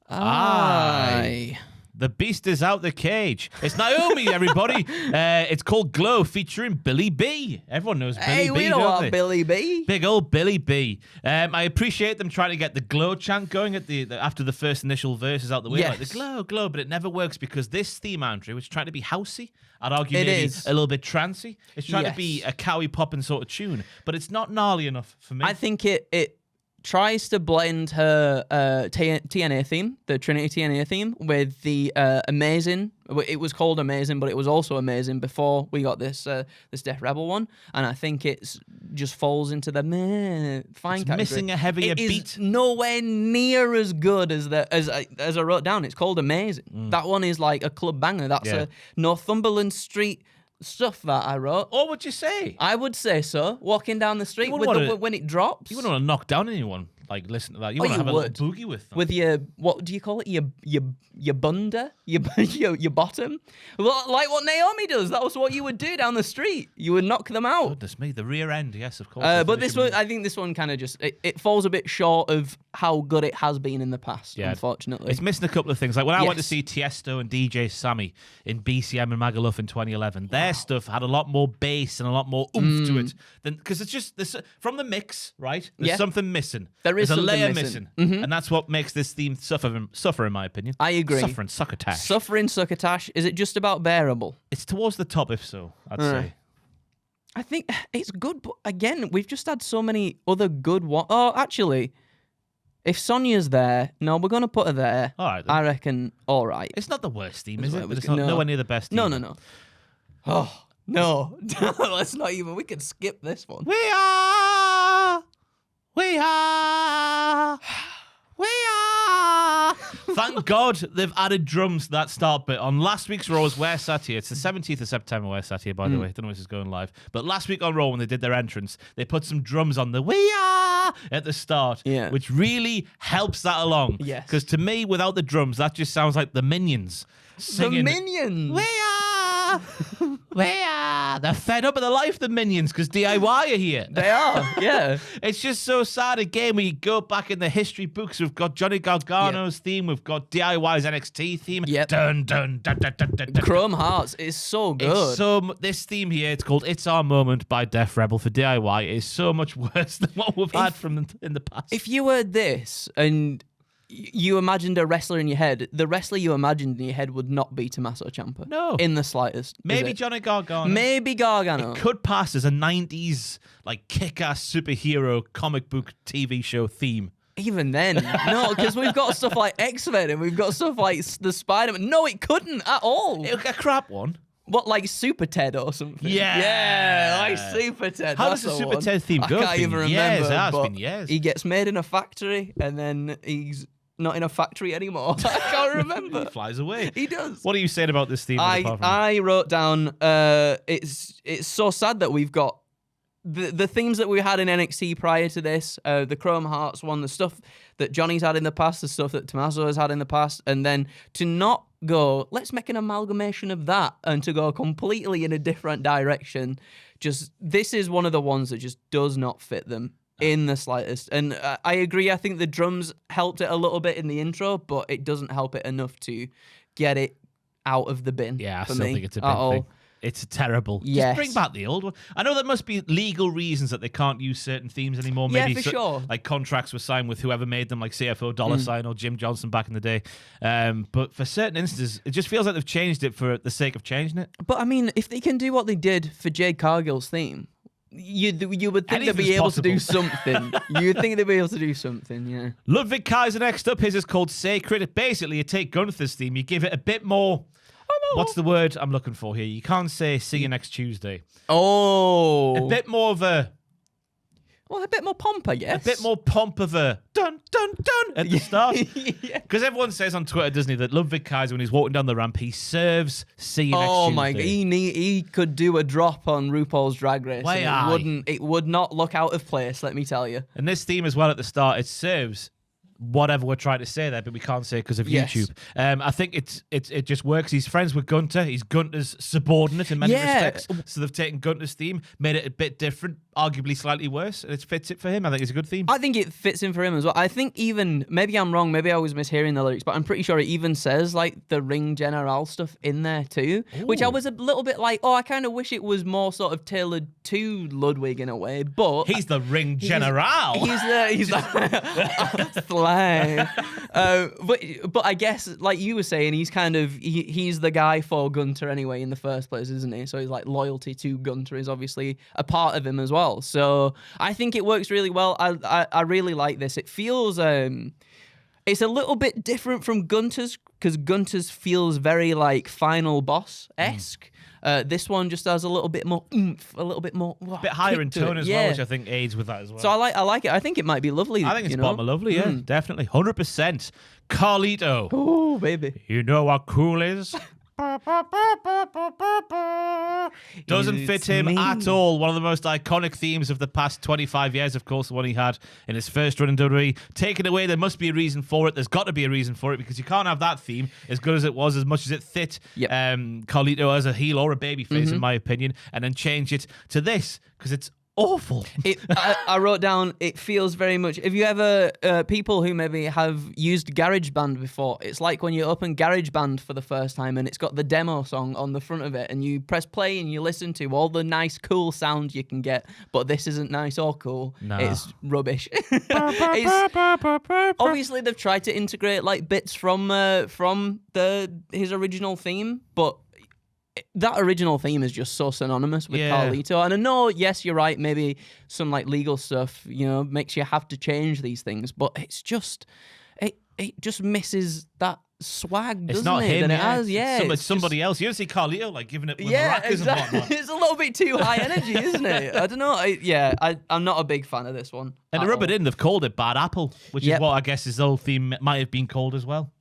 I. The beast is out the cage. It's Naomi, everybody. It's called Glow, featuring Billy B. Everyone knows Billy Hey, B, we know don't what they? Billy B. Big old Billy B. I appreciate them trying to get the glow chant going at the after the first initial verse is out the way. Yes. Like the glow, glow, but it never works because this theme, Andrew, is trying to be housey. I'd argue It maybe is. a little bit trancey. It's trying to Yes. be a cowie popping sort of tune, but it's not gnarly enough for me. I think it tries to blend her TNA theme, the Trinity TNA theme, with the Amazing. It was called Amazing, but it was also Amazing before we got this Death Rebel one, and I think it's just falls into the fine category. missing a heavier It is beat. nowhere near as good as as I wrote down. It's called Amazing. That one is like a club banger. That's a Northumberland Street stuff that I wrote. What would you say? I would say so. Walking down the street wouldn't wanna- when it drops. You wouldn't want to knock down anyone like listen to that. You Oh, want to you have a would. little boogie with them. With your, what do you call it? Your bunda? Your bottom? Well, like what Naomi does. That was what you would do down the street. You would knock them out. Goodness me, the rear end, yes, of course. But this one, I think this one kind of just, it falls a bit short of how good it has been in the past, unfortunately. It's missing a couple of things. Like when I went to Yes. see Tiesto and DJ Sammy in BCM and Magaluf in 2011, their stuff had a lot more bass and a lot more oomph to it. Because it's just, from the mix, right? There's Yeah. something missing. There is There's a something layer missing. And that's what makes this theme suffer, in my opinion. I agree. Suffering, succotash. Suffering Succotash, is it just about bearable? It's towards the top, if so, I'd say. I think it's good, but again, we've just had so many other good ones. Oh, actually, if Sonya's there, no, we're going to put her there. All right, then. I reckon, all right. It's not the worst theme, is That's it? what But it's we- not no. nowhere near the best No, either. no. Oh, no. Let's not even, we could skip this one. We are. Thank God they've added drums to that start bit. On last week's Raw's Where Sat Here, it's the 17th of September, Where Sat Here, by the way. I don't know if this is going live. But last week on Raw, when they did their entrance, they put some drums on the We Are at the start, which really helps that along. Yes. Because to me, without the drums, that just sounds like the Minions singing. The Minions! We are! We are! They're fed up with the life, the Minions, because DIY are here. They are, yeah. It's just so sad. Again, when you go back in the history books, we've got Johnny Gargano's theme, we've got DIY's NXT theme. Yep. Dun, dun, dun, dun, dun, dun, dun. Chrome Hearts is so good. This theme here, it's called It's Our Moment by Def Rebel for DIY, is so much worse than what we've had from them in the past. If you heard this and you imagined a wrestler in your head, the wrestler you imagined in your head would not be Tommaso Ciampa. No. In the slightest. is Maybe it? Johnny Gargano. Maybe Gargano. Could pass as a 90s, like, kick-ass superhero comic book TV show theme. Even then, no, because we've got stuff like X-Men and we've got stuff like the Spider-Man. No, it couldn't at all. A crap one. What, like Super Ted or something? Yeah. Yeah, like Super Ted. How that's does the the Super one. Ted theme I go? can't It's even been remember. years, it has but been years. He gets made in a factory and then he's not in a factory anymore. I can't remember. He flies away. He does. What are you saying about this theme? apart from- I wrote down, it's so sad that we've got the themes that we had in NXT prior to this, the Chrome Hearts one, the stuff that Johnny's had in the past, the stuff that Tommaso has had in the past, and then to not go, let's make an amalgamation of that, and to go completely in a different direction. Just, this is one of the ones that just does not fit them in the slightest. And I agree, I think the drums helped it a little bit in the intro, but it doesn't help it enough to get it out of the bin. Yeah, I for still me think it's a at big all. thing. It's terrible. Yes. Just bring back the old one. I know there must be legal reasons that they can't use certain themes anymore. Yeah, Maybe for sure. like contracts were signed with whoever made them, like CFO Dollar Sign or Jim Johnson back in the day. But for certain instances, it just feels like they've changed it for the sake of changing it. But I mean, if they can do what they did for Jade Cargill's theme, you would think they'd be Anything's able to do possible. something. You'd think they'd be able to do something, yeah. Ludwig Kaiser next up. His is called Sacred. Basically, you take Gunther's theme, you give it a bit more. What's the word I'm looking for here? You can't say see you next Tuesday. Oh. A bit more of a more pomp, I guess. a bit more pomp of a dun dun dun at the start. Yeah. Because everyone says on Twitter, doesn't he, that Ludwig Kaiser, when he's walking down the ramp, he serves see you next Tuesday. Oh my god, he could do a drop on RuPaul's Drag Race. Why and it would not look out of place, let me tell you. And this theme as well at the start, it serves whatever we're trying to say there, but we can't say it because of Yes. YouTube. I think it just works. He's friends with Gunther. He's Gunther's subordinate in many Yeah. respects. So they've taken Gunther's theme, made it a bit different, arguably slightly worse, and it fits it for him. I think it's a good theme. I think it fits in for him as well. I think even, maybe I'm wrong, maybe I was mishearing the lyrics, but I'm pretty sure it even says like the Ring General stuff in there too, which I was a little bit like, I kind of wish it was more sort of tailored to Ludwig in a way, but... He's the Ring General. He's the slang. But I guess, like you were saying, he's the guy for Gunther anyway in the first place, isn't he? So he's like loyalty to Gunther is obviously a part of him as well. So I think it works really well. I really like this. It feels it's a little bit different from Gunther's because Gunther's feels very like Final Boss-esque. This one just has a little bit more oomph, a little bit more A bit higher in kick to tone it. as well, which I think aids with that as well. So I like it. I think it might be lovely. I think it's bottom lovely, yeah, definitely. 100%. Carlito. Oh, baby. You know what cool is? Doesn't fit him at all. One of the most iconic themes of the past 25 years, of course, the one he had in his first run in WWE. Taken away, there must be a reason for it. There's got to be a reason for it because you can't have that theme, as good as it was, as much as it fit Carlito as a heel or a babyface, in my opinion, and then change it to this because it's awful. I wrote down, it feels very much, if you ever, people who maybe have used GarageBand before, it's like when you open GarageBand for the first time and it's got the demo song on the front of it and you press play and you listen to all the nice, cool sound you can get, but this isn't nice or cool. No. It's rubbish. Obviously, they've tried to integrate like bits from his original theme, but that original theme is just so synonymous with Carlito. And I know, yes, you're right, maybe some like legal stuff, makes you have to change these things, but it's just, it just misses that swag, doesn't it? It's not him, it has, it's somebody else. You don't see Carlito like giving it with maracas exactly. and whatnot. It's a little bit too high energy, isn't it? I don't know. I'm not a big fan of this one. And to rub it in, they've called it Bad Apple, which is what I guess his whole theme might have been called as well.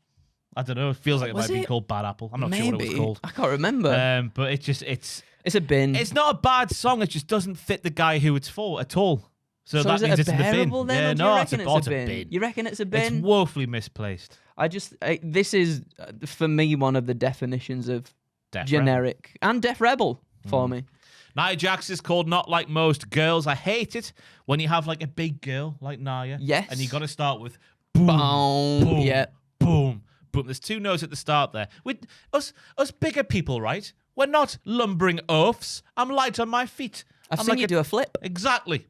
I don't know. It feels like it might have been called Bad Apple. I'm not sure what it was called. I can't remember. But it's a bin. It's not a bad song. It just doesn't fit the guy who it's for at all. So that means it's in the bin. Then, yeah, no, it's a bin. You reckon it's a bin? It's woefully misplaced. This is for me one of the definitions of Def generic Rebel. And Def Rebel for me. Nia Jax is called Not Like Most Girls. I hate it when you have like a big girl like Nia. Yes. And you got to start with boom, boom, boom. Boom. There's two notes at the start there. With us bigger people, right? We're not lumbering oafs. I'm light on my feet. I've seen you do a flip. Exactly.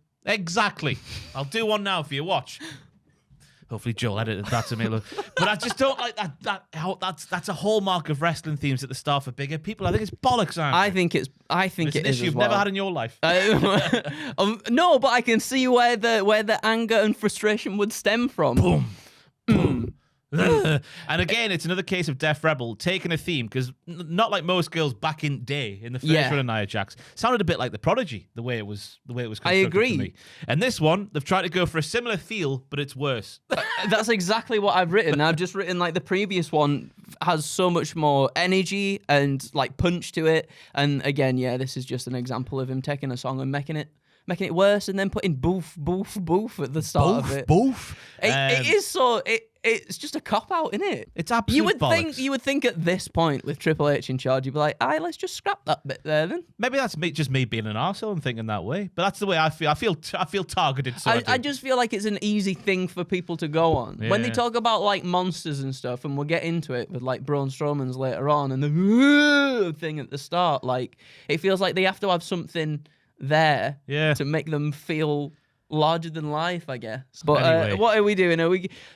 I'll do one now for you. Watch. Hopefully Joel edited that to me. Look. But I just don't like that. That's a hallmark of wrestling themes at the start for bigger people. I think it's bollocks, Andrew. I think it is. You've never had in your life. No, but I can see where the anger and frustration would stem from. Boom. Boom. And again, it's another case of Def Rebel taking a theme because Not Like Most Girls back in day in the first run of Nia Jax sounded a bit like the Prodigy the way it was constructed. I agree. To me. And this one, they've tried to go for a similar feel, but it's worse. That's exactly what I've written. I've just written like the previous one has so much more energy and like punch to it. And again, this is just an example of him taking a song and making it worse, and then putting boof, boof, boof at the start of it. Boof. It is so. It's just a cop out, isn't it? It's absolute bollocks. You would think at this point with Triple H in charge, you'd be like, "Aye, let's just scrap that bit there, then." Maybe that's just me being an arsehole and thinking that way, but that's the way I feel. I feel targeted. So I just feel like it's an easy thing for people to go on when they talk about like monsters and stuff, and we'll get into it with like Braun Strowman's later on, and the thing at the start. Like it feels like they have to have something there to make them feel larger than life, I guess. But anyway. What are we doing?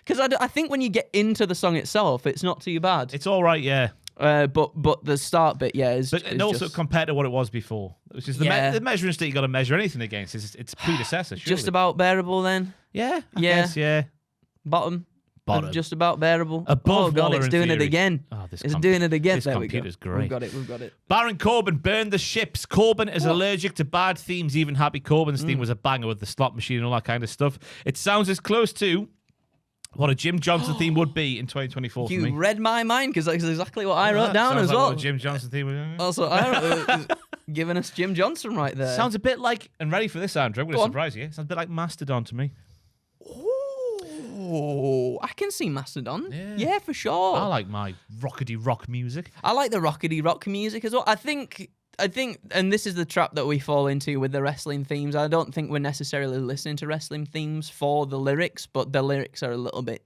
Because I think when you get into the song itself, it's not too bad. It's all right, yeah. But the start bit, is. But also compared to what it was before, which is the measuring stick you got to measure anything against. Its predecessor. Surely. Just about bearable then. Yeah. I guess, yeah. Bottom. Just about bearable. Above oh god, Waller it's doing it again. It's doing it again. There we go. Great. We've got it. Baron Corbin burned the ships. Corbin is allergic to bad themes. Even Happy Corbin's theme was a banger with the slot machine and all that kind of stuff. It sounds as close to what a Jim Johnson theme would be in 2024 for me. You read my mind because that's exactly what I wrote down as well. What a Jim Johnson theme would be. Also, I wrote giving us Jim Johnson right there. Sounds a bit like, and ready for this, Andrew, I'm going to surprise you. Sounds a bit like Mastodon to me. Oh, I can see Mastodon. Yeah, for sure. I like my rockety rock music. I like the rockety rock music as well. I think, and this is the trap that we fall into with the wrestling themes. I don't think we're necessarily listening to wrestling themes for the lyrics, but the lyrics are a little bit.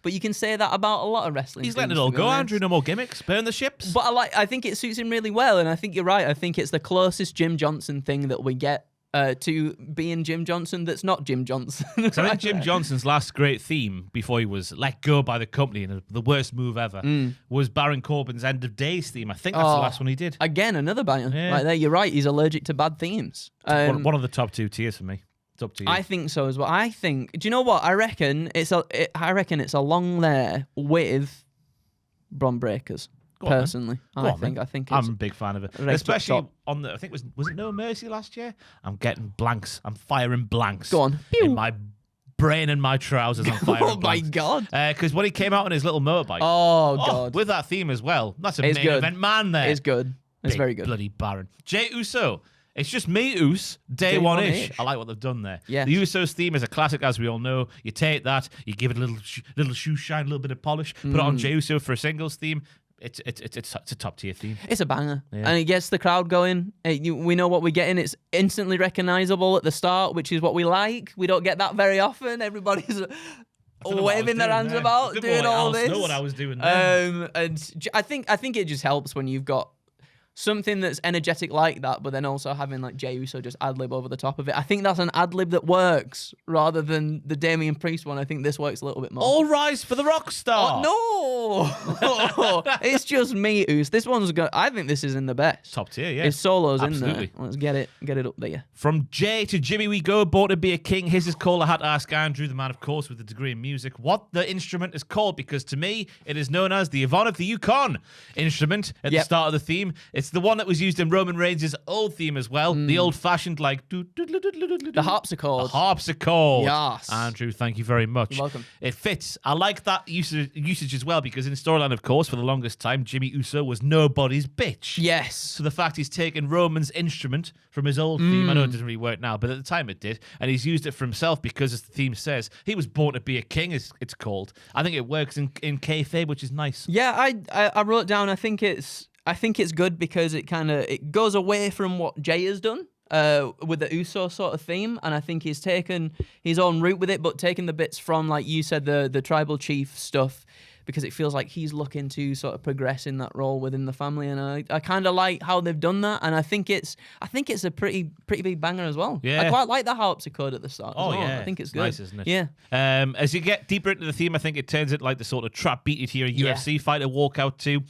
But you can say that about a lot of wrestling. He's letting it all go, Andrew. No more gimmicks. Burn the ships. But I think it suits him really well, and I think you're right. I think it's the closest Jim Johnson thing that we get. To being Jim Johnson that's not Jim Johnson. So I think Jim Johnson's last great theme before he was let go by the company and the worst move ever was Baron Corbin's End of Days theme. I think that's the last one he did. Again, another banger. Right there, you're right. He's allergic to bad themes. One of the top 2 tiers for me. It's up to you. I think so as well. Do you know what? I reckon it's along there with Bron Breakker's. Personally, I think it's, I'm a big fan of it, especially on the. I think was it No Mercy last year? I'm getting blanks. I'm firing blanks. Go on, in my brain in my trousers on fire. Oh my God. Because when he came out on his little motorbike. Oh, God. With that theme as well. That's a It's main good. event man there. It's good. It's Big very good. Bloody Baron. Jey Uso. It's just me, Us, day Day one-ish. one-ish. I like what they've done there. Yes. The Usos theme is a classic, as we all know. You take that, you give it a little shoe shine, a little bit of polish, put it on Jey Uso for a singles theme. It's a top-tier theme. It's a banger. Yeah. And it gets the crowd going. We know what we're getting. It's instantly recognizable at the start, which is what we like. We don't get that very often. Everybody's waving their hands about, doing all this. I know what I was doing there. And I think it just helps when you've got something that's energetic like that, but then also having like Jey Uso just ad-lib over the top of it. I think that's an ad-lib that works rather than the Damian Priest one. I think this works a little bit more. All rise for the rock star. Oh, no! It's just me, Us. This one's good. I think this is in the best. Top tier, yeah. His solo's Absolutely. in there. Let's get it up there. From Jay to Jimmy we go, born to be a king. Here's his call. I had to ask Andrew, the man, of course, with the degree in music, what the instrument is called, because to me, it is known as the Yvonne of the Yukon instrument at the start of the theme. It's the one that was used in Roman Reigns' old theme as well. The old-fashioned, like... The harpsichord. The harpsichord. Yes. Andrew, thank you very much. You're welcome. It fits. I like that usage as well, because in storyline, of course, for the longest time, Jimmy Uso was nobody's bitch. Yes. So the fact he's taken Roman's instrument from his old theme, I know it doesn't really work now, but at the time it did, and he's used it for himself because, as the theme says, he was born to be a king, as it's called. I think it works in kayfabe, which is nice. Yeah, I wrote down. I think it's good because it goes away from what Jey has done with the Uso sort of theme, and I think he's taken his own route with it, but taking the bits from, like you said, the tribal chief stuff, because it feels like he's looking to sort of progress in that role within the family, and I kind of like how they've done that, and I think it's a pretty big banger as well. Yeah. I quite like the harpsichord at the start. Oh as well. yeah, I think it's good. nice, isn't it? Yeah. As you get deeper into the theme, I think it turns it like the sort of trap beat you'd hear a UFC fighter walk out to,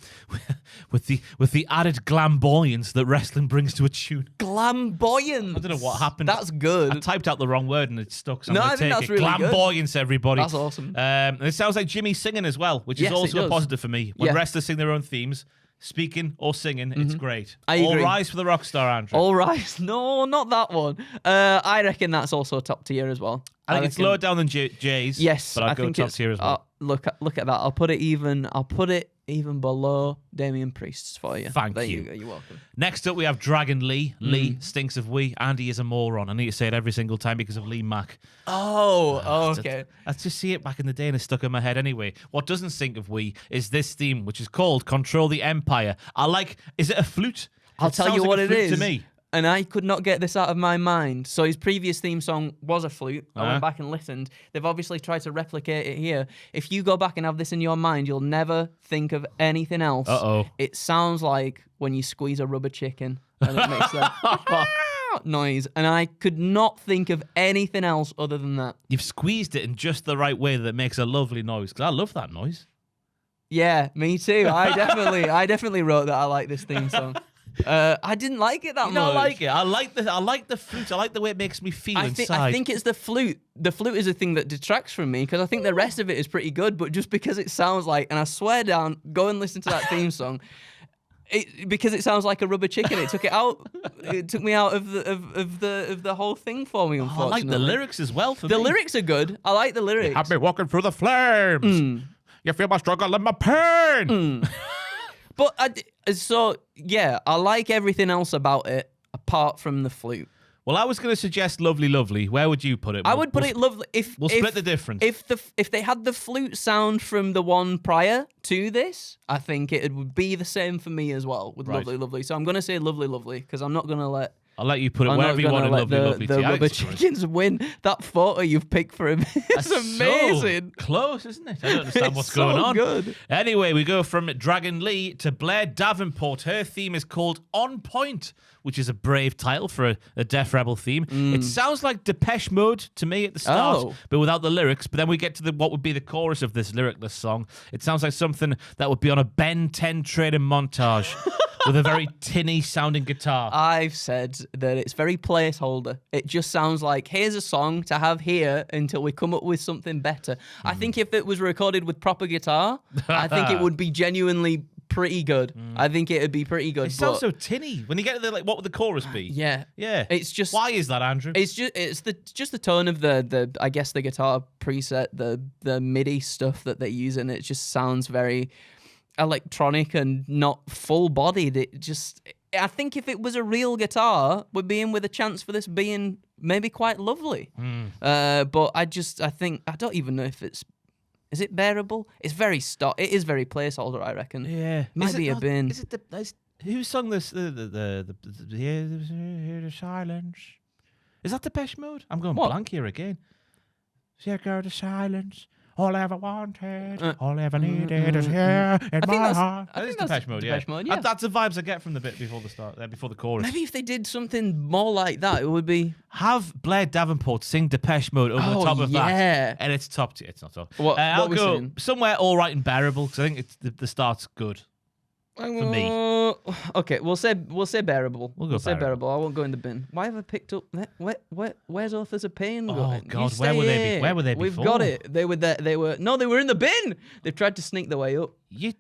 with the added glamboyance that wrestling brings to a tune. Glamboyance. I don't know what happened. That's good. I typed out the wrong word and it stuck. So No, I'm I think take that's it. really good. Glamboyance, everybody. That's awesome. And it sounds like Jimmy singing as well, which Yes, is it also a does. positive for me. When Yeah. wrestlers sing their own themes, speaking or singing, it's great. I All agree. rise for the rock star, Andrew. All right. No, not that one. I reckon that's also top tier as well. I think it's reckon- lower down than Jay's. Yes, but I'd I go think top it's, tier as well. look at that. I'll put it even below Damian Priest's for you. Thank there you. Go. You're welcome. Next up, we have Dragon Lee. Lee stinks of wee. Andy is a moron. I need to say it every single time because of Lee Mack. Oh, okay. I just see it back in the day and it's stuck in my head anyway. What doesn't stink of wee is this theme, which is called Control the Empire. Is it a flute? I'll It tell sounds you like what a it flute is. to me. And I could not get this out of my mind. So his previous theme song was a flute. I went back and listened. They've obviously tried to replicate it here. If you go back and have this in your mind, you'll never think of anything else. Uh-oh. It sounds like when you squeeze a rubber chicken and it makes that noise. And I could not think of anything else other than that. You've squeezed it in just the right way that it makes a lovely noise, because I love that noise. Yeah, me too. I definitely wrote that I like this theme song. I didn't like it that You much. don't like it. I like the flute. I like the way it makes me feel inside. I think it's the flute. The flute is a thing that detracts from me because I think the rest of it is pretty good, but just because it sounds like, and I swear down, go and listen to that theme song. Because it sounds like a rubber chicken, it took it out. It took me out of the whole thing for me. Unfortunately, I like the lyrics as well. For The me. lyrics are good. I like the lyrics. Have me walking through the flames. You feel my struggle and my pain. But I like everything else about it apart from the flute. Well, I was going to suggest Lovely Lovely. Where would you put it? I would put it lovely. We'll split the difference. If they had the flute sound from the one prior to this, I think it would be the same for me as well with Right. Lovely Lovely. So I'm going to say Lovely Lovely because I'm not going to let. I'll let you put it I'm wherever not you want in gonna Lovely let Lovely. the tea. I rubber think it's chickens win. That photo you've picked for him is That's amazing. So close, isn't it? I don't understand It's what's so going on. good. Anyway, we go from Dragon Lee to Blair Davenport. Her theme is called On Point, which is a brave title for a Def Rebel theme. It sounds like Depeche Mode to me at the start, Oh. but without the lyrics. But then we get to what would be the chorus of this lyricless song. It sounds like something that would be on a Ben 10 training montage with a very tinny sounding guitar. I've said that it's very placeholder. It just sounds like, here's a song to have here until we come up with something better. I think if it was recorded with proper guitar, I think it would be genuinely pretty good. I think it'd be pretty good. It sounds so tinny. When you get to the, like, what would the chorus be? Yeah. Yeah. It's just... Why is that, Andrew? It's just the tone of the I guess the guitar preset, the MIDI stuff that they use, and it just sounds very electronic and not full-bodied. I think if it was a real guitar, we'd be in with a chance for this being maybe quite lovely. But I don't even know if it's... Is it bearable? It's very stock. It is very placeholder, I reckon. Yeah. Might be a bin. Is it who sung this? The Hear the Silence. Is that Depeche Mode? I'm going blank here again. Hear the silence. All I ever wanted, all I ever needed is here in my heart. I think that's that's Depeche Mode, Depeche Mode, yeah. That's the vibes I get from the bit before the start, before the chorus. Maybe if they did something more like that, it would be... Have Blair Davenport sing Depeche Mode over the top of that, and it's top tier. It's not top. I'll go singing? Somewhere all right and bearable, because I think the start's good. For me. Okay, we'll say bearable. We'll say bearable. I won't go in the bin. Why have I picked up where's Authors of Pain going? Oh God, where were they? Where were they before? We've got it. They were there. They were in the bin. They've tried to sneak their way up. You're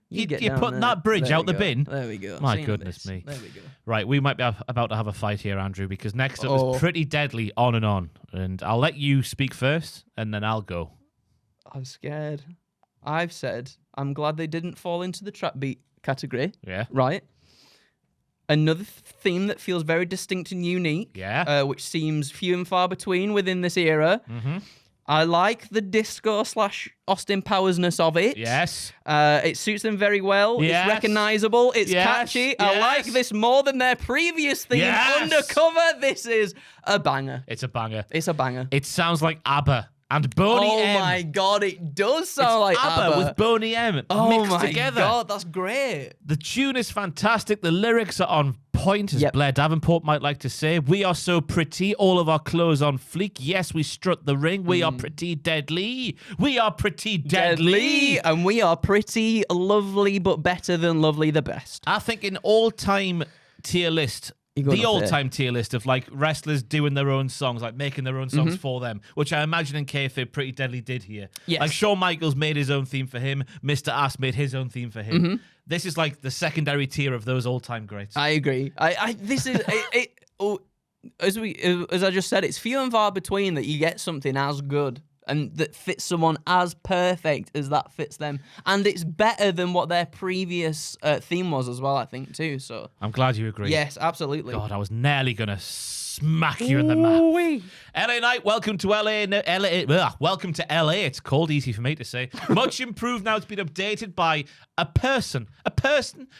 putting that bridge out the bin. There we go. My goodness me. There we go. Right, we might be about to have a fight here, Andrew, because next up is Pretty Deadly on and on. And I'll let you speak first, and then I'll go. I'm scared. I've said I'm glad they didn't fall into the trap beat category. Yeah. Right. Another theme that feels very distinct and unique. Yeah. Which seems few and far between within this era. Mm-hmm. I like the disco / Austin Powers-ness of it. Yes. It suits them very well. Yes. It's recognizable. It's Yes. catchy. Yes. I like this more than their previous theme. Yes. Undercover. This is a banger. It's a banger. It's a banger. It sounds like ABBA and Boney M. Oh my God, it does sound like ABBA with Boney M mixed together. Oh my God, that's great. The tune is fantastic. The lyrics are on point, as Blair Davenport might like to say. We are so pretty, all of our clothes on fleek. Yes, we strut the ring. We are pretty deadly. We are pretty deadly. And we are pretty lovely, but better than lovely the best. I think in all-time tier list, the all-time tier list of like wrestlers doing their own songs, like making their own songs for them, which I imagine in kayfabe Pretty Deadly did here. Yes. Like Shawn Michaels made his own theme for him. Mr. Ass made his own theme for him. This is like the secondary tier of those all-time greats. I agree. This is as I just said, it's few and far between that you get something as good and that fits someone as perfect as that fits them. And it's better than what their previous theme was as well, I think, too. So I'm glad you agree. Yes, absolutely. God, I was nearly going to smack you in the mouth. LA Knight, welcome to LA. Welcome to LA. It's called, easy for me to say. Much improved now. It's been updated by a person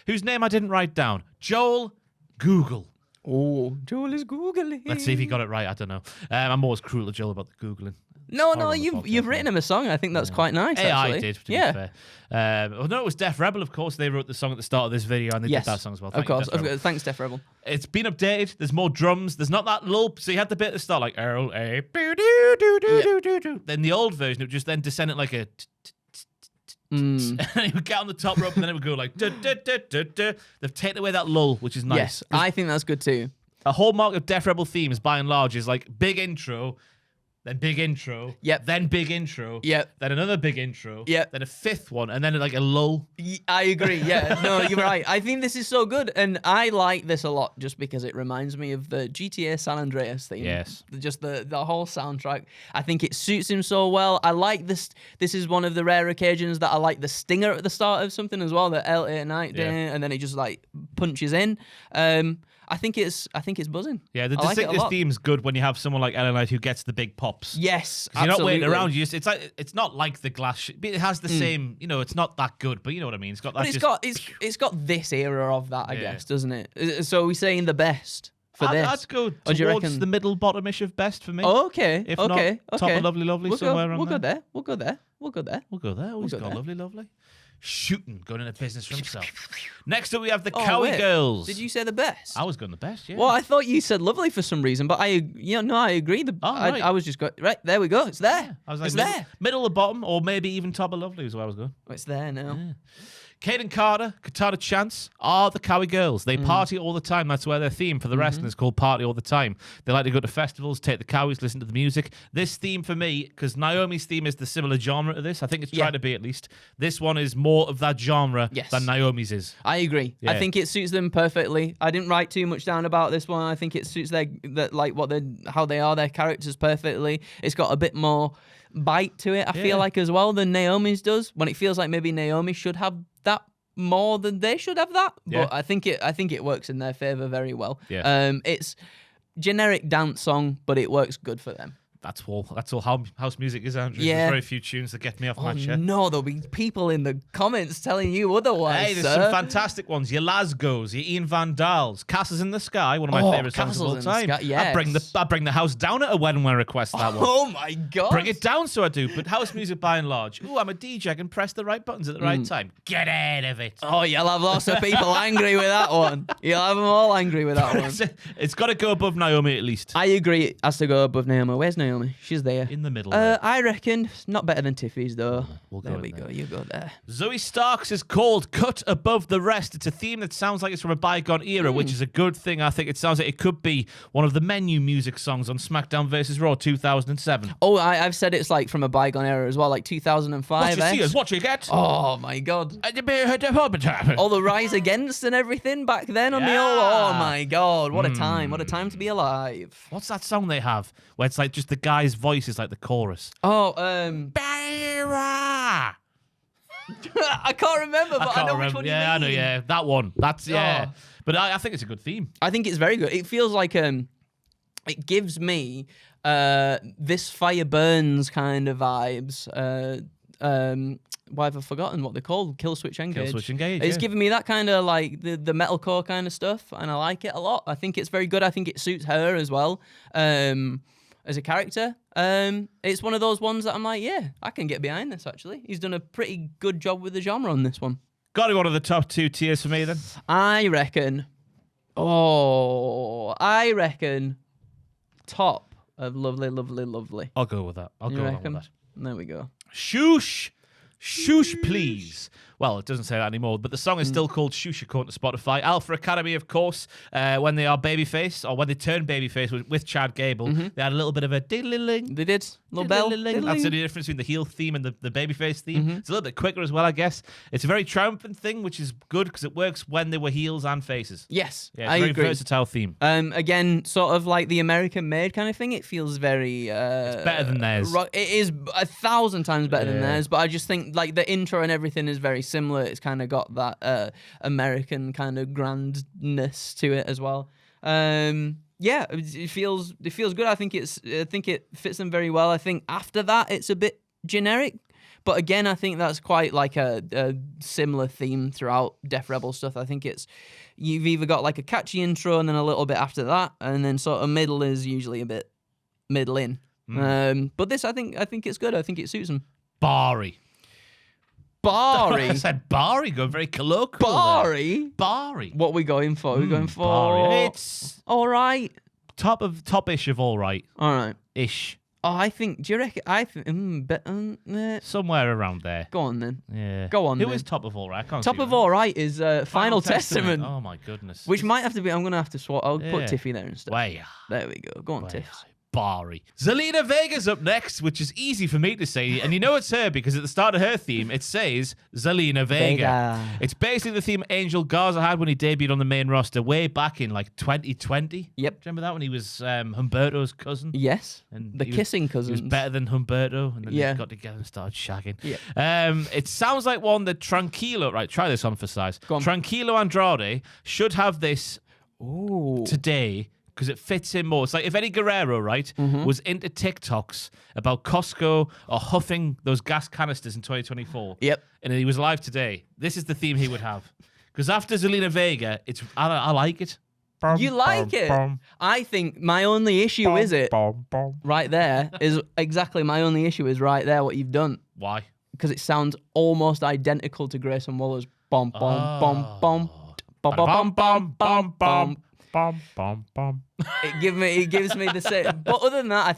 whose name I didn't write down. Joel Google. Oh, Joel is Googling. Let's see if he got it right. I don't know. I'm always cruel to Joel about the Googling. No, you've written him a song. I think that's quite nice. AI did, to be fair. No, it was Def Rebel, of course. They wrote the song at the start of this video, and they did that song as well. Of course. Thanks, Def Rebel. It's been updated. There's more drums. There's not that lull. So you had the bit at the start, like Earl A. Then the old version, it would just then descend it like a. And it would get on the top rope, and then it would go like. They've taken away that lull, which is nice. Yes, I think that's good too. A hallmark of Def Rebel themes, by and large, is like big intro. Then big intro. Yep. Then big intro. Yep. Then another big intro. Yep. Then a fifth one, and then like a lull. I agree. Yeah. No, you're right. I think this is so good, and I like this a lot just because it reminds me of the GTA San Andreas theme. Yes. Just the whole soundtrack. I think it suits him so well. I like this. This is one of the rare occasions that I like the stinger at the start of something as well. The LA Knight, and then it just like punches in. I think it's buzzing. Yeah, the distinctive theme's good when you have someone like LA Knight who gets the big pops. Yes, you're not waiting around. It's not like the glass. It has the same. It's not that good, but you know what I mean. It's got that. But it's got this era of that, I guess, doesn't it? So we're saying the best for this. That's good. Towards the middle bottomish of best for me. Oh, okay. If not, top of lovely somewhere around there. We'll go there. Oh, he's got lovely. Shooting, going into business for himself. Next up, we have the Cowie Girls. Did you say the best? I was going the best, yeah. Well, I thought you said lovely for some reason, but I agree. Right. I was just going, right, there we go. It's there. I was like, it's there. Middle or bottom, or maybe even top of lovely is where I was going. It's there now. Yeah. Kaden Carter, Katana Chance are the Cowie Girls. They party all the time. That's where their theme for the wrestling is called Party All the Time. They like to go to festivals, take the Cowies, listen to the music. This theme for me, because Naomi's theme is the similar genre to this. I think it's trying to be at least. This one is more of that genre than Naomi's is. I agree. I think it suits them perfectly. I didn't write too much down about this one. I think it suits how they are, their characters perfectly. It's got a bit more bite to it, I feel like, as well, than Naomi's does, when it feels like maybe Naomi should have that more than they should have that. But I think it works in their favor very well. It's generic dance song, but it works good for them. That's all house music is, Andrew. There's very few tunes that get me off my chair. No, there'll be people in the comments telling you otherwise. Hey, there's some fantastic ones. Your Lasgos, your Ian Van Dals, Castles in the Sky, one of my favourite songs of all time. Yes. I bring the house down at a wedding when I request that one. Oh my God. Bring it down, so I do. But house music by and large. Ooh, I'm a DJ. I can press the right buttons at the right time. Get out of it. Oh, you'll have lots of people angry with that one. You'll have them all angry with that one. It's got to go above Naomi at least. I agree. It has to go above Naomi. Where's Naomi? She's there. In the middle. I reckon not better than Tiffy's though. There we go. You go there. Zoey Stark's is called Cut Above the Rest. It's a theme that sounds like it's from a bygone era, which is a good thing. I think it sounds like it could be one of the menu music songs on SmackDown vs. Raw 2007. Oh, I've said it's like from a bygone era as well, like 2005. What you see is what you get. Oh my God. All the Rise Against and everything back then on the old. Oh my God. What a time. What a time to be alive. What's that song they have where it's like just the guy's voice is like the chorus? Oh, Bayra! I can't remember, but I know which one you mean. I know, that one. That's, But I think it's a good theme. I think it's very good. It feels like, it gives me This Fire Burns kind of vibes. Why have I forgotten what they're called? Kill Switch Engage. Kill Switch Engage, It's giving me that kind of like the metalcore kind of stuff, and I like it a lot. I think it's very good. I think it suits her as well. As a character, it's one of those ones that I'm like, yeah, I can get behind this, actually. He's done a pretty good job with the genre on this one. Got to be one of the top 2 tiers for me, then. I reckon top of Lovely, Lovely, Lovely. I'll go with that. I'll go with that. There we go. Shoosh, please. Well, it doesn't say that anymore, but the song is still called Shoosh according to Spotify. Alpha Academy, of course, when they are babyface, or when they turn babyface with Chad Gable, they had a little bit of a diddling. They did. Little bell. That's the difference between the heel theme and the babyface theme. It's a little bit quicker as well, I guess. It's a very triumphant thing, which is good because it works when they were heels and faces. Yes, yeah, it's a very versatile theme. Again, sort of like the American-made kind of thing. It feels very... it's better than theirs. It is 1,000 times better than theirs, but I just think like the intro and everything is very similar. It's kind of got that American kind of grandness to it as well. Yeah, it feels good. I think it fits them very well. I think after that it's a bit generic, but again, I think that's quite like a similar theme throughout Def Rebel stuff. I think you've either got like a catchy intro and then a little bit after that, and then sort of middle is usually a bit middling. But this, I think it's good. I think it suits them. Bari. I said Bari, going very colloquial. Bari. What are we going for? We're going for... Bari. It's... all right. Top-ish of all right. All right. Ish. Oh, I think... do you reckon... I think... somewhere around there. Go on, then. Yeah. Go on, Who then. is top of all right? I can't top see of that. all right is Final Testament. Oh, my goodness. Which might have to be... I'm going to have to swap... I'll put Tiffy there instead. Way. There we go. Go on, Tiff. Bari. Zelina Vega's up next, which is easy for me to say. And you know it's her because at the start of her theme, it says Zelina Vega. It's basically the theme Angel Garza had when he debuted on the main roster way back in like 2020. Yep. Do you remember that when he was Humberto's cousin? Yes. And the kissing cousins. He was better than Humberto. And then they got together and started shagging. Yeah. It sounds like one that Tranquilo... Right, try this on for size. Tranquilo Andrade should have this today... because it fits in more. It's like if Eddie Guerrero, right, was into TikToks about Costco or huffing those gas canisters in 2024. Yep. And he was alive today. This is the theme he would have. Because after Zelina Vega, I like it. You like it? I think my only issue is it. Right there is exactly my only issue is right there what you've done. Why? Because it sounds almost identical to Grayson Waller's bom bom bom bom bom bom bom bom bom. bum, bum, bum. It gives me the same. But other than that, I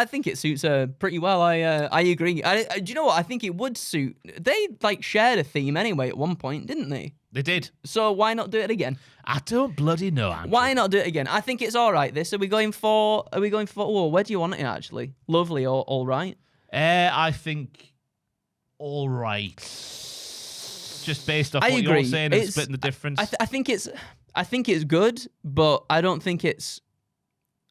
think it suits her pretty well. I agree. Do you know what? I think it would suit. They like shared a theme anyway at one point, didn't they? They did. So why not do it again? I don't bloody know, Andrew. Why not do it again? I think it's all right. Are we going for? Oh, where do you want it actually? Lovely or all right? I think all right. Just based off I what agree. you're saying and splitting the difference. I think it's good, but I don't think it's.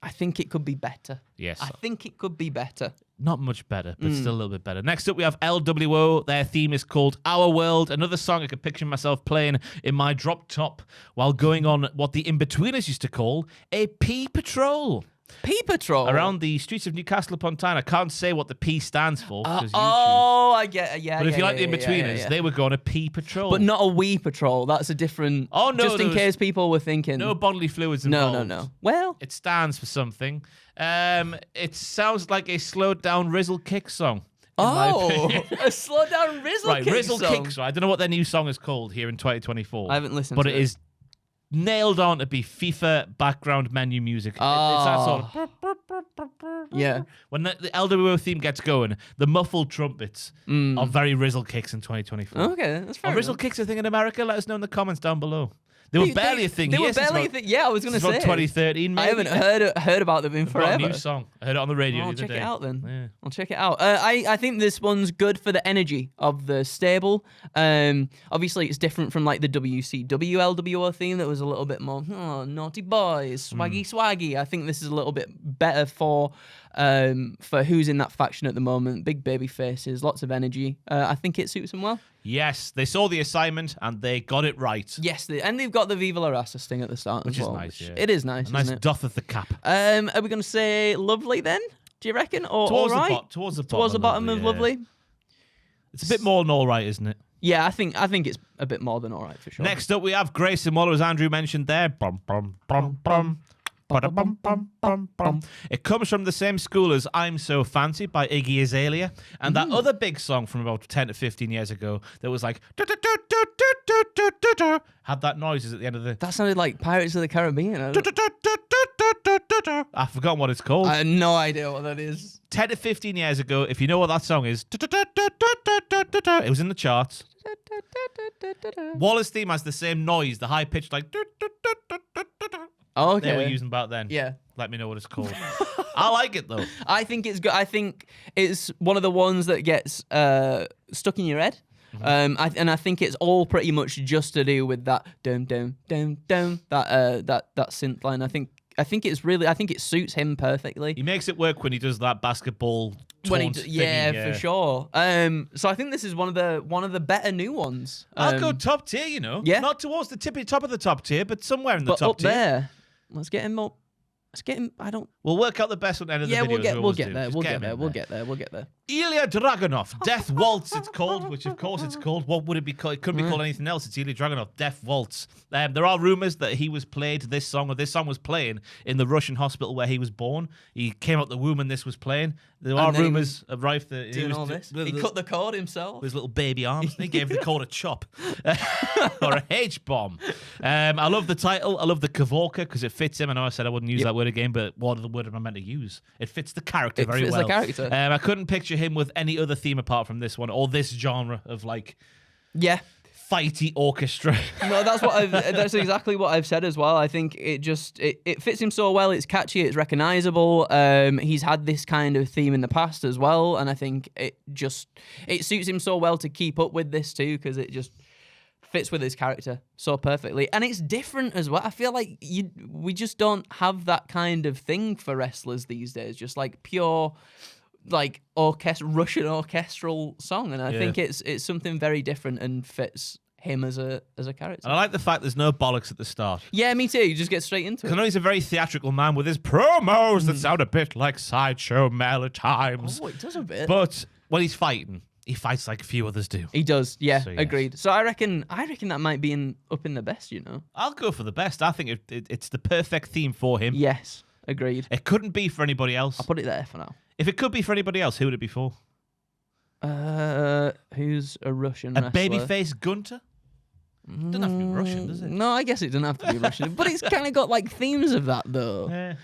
I think it could be better. Yes. I think it could be better. Not much better, but still a little bit better. Next up, we have LWO. Their theme is called Our World. Another song I could picture myself playing in my drop top while going on what the In-Betweeners used to call a pee patrol. Pee Patrol? Around the streets of Newcastle upon Tyne. I can't say what the P stands for. 'Cause YouTube. I get it. Yeah. But if you like the In-Betweeners, In-Betweeners, they would go on a pee patrol. But not a wee patrol. That's a different. Oh, no, Just in case people were thinking. No bodily fluids involved. No. Well, It stands for something. It sounds like a slowed down Rizzle Kick song. a slow down Rizzle Right, Kick Rizzle song. Kicks. Right? I don't know what their new song is called here in 2024. I haven't listened but to it is nailed on to be FIFA background menu music. It's that sort of. Yeah. When the LWO theme gets going, the muffled trumpets are very Rizzle Kicks in 2024. Okay, that's fair. Are Rizzle Kicks a thing in America? Let us know in the comments down below. They were barely a thing They here were barely a since thing. Yeah, I was going to about say. 2013. I Maybe. haven't heard about them in They've got forever. a new song. I heard it on the radio the I'll other check day. it out then. Yeah. I'll check it out. I think this one's good for the energy of the stable. Obviously, it's different from like the WCW LWO theme that was a little bit more naughty boys, swaggy. I think this is a little bit better for who's in that faction at the moment. Big baby faces, lots of energy. I think it suits them well. Yes, they saw the assignment and they got it right. Yes, and they've got the Viva La Rasa sting at the start Which as is well. nice, yeah. It is nice, A nice isn't it? doff of the cap. Are we going to say lovely then? Do you reckon? Or all right? Towards the bottom of yeah. lovely? It's a bit more than all right, isn't it? Yeah, I think it's a bit more than all right for sure. Next up, we have Grayson Waller, as Andrew mentioned there. Bum, bum, bum, bum. Ba-da-bum, bum, bum, bum. It comes from the same school as I'm So Fancy by Iggy Azalea and that other big song from about 10 to 15 years ago that was like had that noises at the end of the That sounded like Pirates of the Caribbean. I've forgotten what it's called. I have no idea what that is. 10 to 15 years ago, if you know what that song is, it was in the charts. Waller's theme has the same noise, the high pitched like Oh, okay. they were using back then. Yeah. Let me know what it's called. I like it though. I think it's good. I think it's one of the ones that gets stuck in your head. I think it's all pretty much just to do with that dum dum dum dum that synth line. I think it suits him perfectly. He makes it work when he does that basketball When he taunt yeah, thingy, for sure. So I think this is one of the better new ones. I'll go top tier, you know. Yeah. Not towards the tippy top of the top tier, but somewhere in the but top up tier. there. Let's get him up. Let's get him. I don't. We'll work out the best one at the end of the video. We'll get there. We'll get there. Ilja Dragunov, Death Waltz, it's called, which of course it's called. What would it be called? It couldn't be called anything else. It's Ilja Dragunov, Death Waltz. There are rumors that he was played this song, or this song was playing in the Russian hospital where he was born. He came out the womb and this was playing. There are rumors of rife that Doing all this. He cut the cord himself. With his little baby arms. He gave the cord a chop. Or a H-bomb. I love the title. I love the Kavorka because it fits him. I know I said I wouldn't use that word again, but what other word am I meant to use? It fits the character very well. It fits the character. I couldn't picture him with any other theme apart from this one or this genre of like Yeah. fighty orchestra. No, that's exactly what I've said as well. I think it fits him so well. It's catchy, it's recognizable. He's had this kind of theme in the past as well, and I think it suits him so well to keep up with this too because it just fits with his character so perfectly, and it's different as well. I feel like we just don't have that kind of thing for wrestlers these days. Just like pure, like Russian orchestral song, and I think it's something very different and fits him as a character. And I like the fact there's no bollocks at the start. Yeah, me too. You just get straight into it. I know he's a very theatrical man with his promos that sound a bit like Sideshow Mel at times. Oh, it does a bit. But when he's fighting, he fights like a few others do. He does, yeah, So, yes. agreed. So I reckon that might be up in the best, you know. I'll go for the best. I think it's the perfect theme for him. Yes, agreed. It couldn't be for anybody else. I'll put it there for now. If it could be for anybody else, who would it be for? Who's a Russian A wrestler? babyface Gunter? Doesn't have to be Russian, does it? No, I guess it doesn't have to be Russian, but it's kind of got like themes of that though.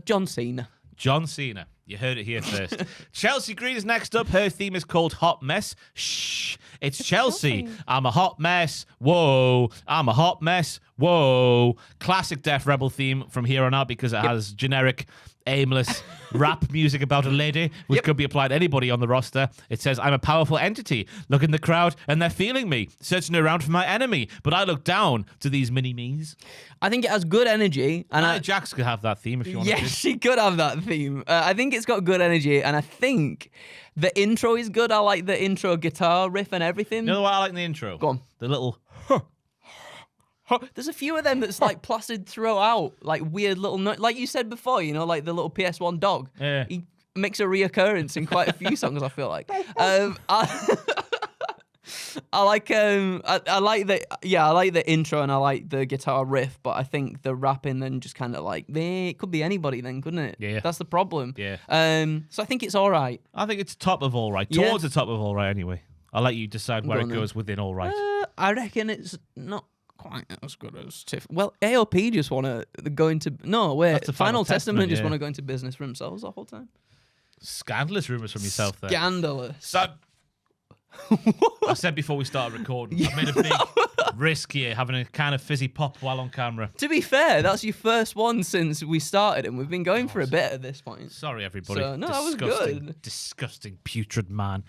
John Cena. John Cena. You heard it here first. Chelsea Green is next up. Her theme is called Hot Mess. Shh. It's Chelsea. I'm a hot mess. Whoa. I'm a hot mess. Whoa. Classic Def Rebel theme from here on out because it has generic, aimless rap music about a lady, which could be applied to anybody on the roster. It says, I'm a powerful entity. Look in the crowd and they're feeling me, searching around for my enemy. But I look down to these mini-me's. I think it has good energy. And Nia Jax could have that theme if you want yes, to. she could have that theme. I think it's got good energy, and I think the intro is good. I like the intro guitar riff and everything. You know what I like in the intro? Go on. The little... There's a few of them that's like plastered throughout, like weird little like you said before, you know, like the little PS1 dog. Yeah. He makes a reoccurrence in quite a few songs, I feel like. I like I like the intro and I like the guitar riff, but I think the rapping then just kind of like it could be anybody then, couldn't it? Yeah. That's the problem. Yeah. So I think it's all right. I think it's top of all right. Yeah. Towards the top of all right anyway. I'll let you decide where it goes within all right. I reckon it's not quite as good as Tiff. Well, AOP just want to go into That's the Final Testament just yeah. want to go into business for themselves the whole time. Scandalous rumours from yourself there. Scandalous. So, I said before we started recording, I made a big risk here, having a kind of fizzy pop while on camera. To be fair, that's your first one since we started, and we've been going for a bit at this point. Sorry, everybody. So, no, that was good. Disgusting, putrid man.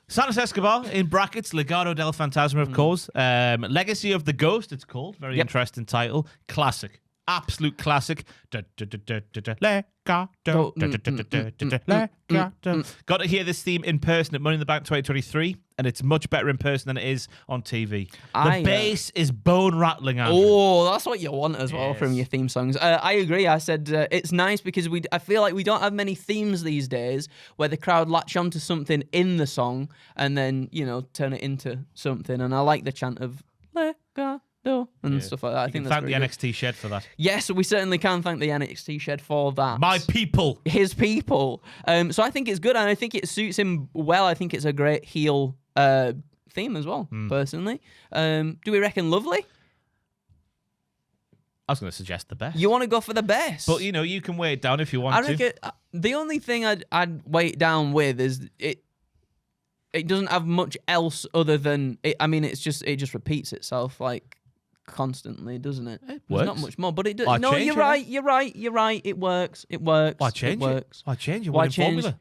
Santos Escobar, in brackets, Legado del Fantasma, of course. Legacy of the Ghost, it's called. Very interesting title. Classic. Absolute classic. Legado. Got to hear this theme in person at Money in the Bank 2023, and it's much better in person than it is on TV. The bass is bone rattling. Oh, that's what you want as well from your theme songs. I agree. I said it's nice because I feel like we don't have many themes these days where the crowd latch onto something in the song and then, you know, turn it into something. And I like the chant of Legado and stuff like that. I think that's thank the NXT shed for that. Yes, we certainly can thank the NXT shed for that. My people. His people. So I think it's good, and I think it suits him well. I think it's a great heel theme as well, personally. Do we reckon lovely? I was going to suggest the best. You want to go for the best? But, you know, you can weigh it down if you want I reckon the only thing I'd weigh it down with is it doesn't have much else other than... it just repeats itself, like... constantly, doesn't it? There's not much more, but it does. No, you're right. It works. Why change it? Why change it? Why change? Formula?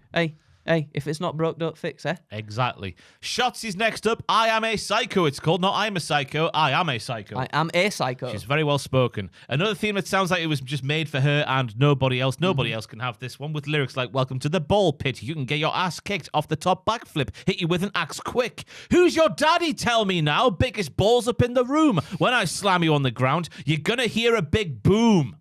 Hey, if it's not broke, don't fix it. Exactly. Shotzi's next up. I am a psycho, it's called. Not I'm a psycho. I am a psycho. I am a psycho. She's very well spoken. Another theme that sounds like it was just made for her and nobody else. Nobody else can have this one, with lyrics like, welcome to the ball pit. You can get your ass kicked off the top backflip. Hit you with an axe quick. Who's your daddy? Tell me now. Biggest balls up in the room. When I slam you on the ground, you're gonna hear a big boom.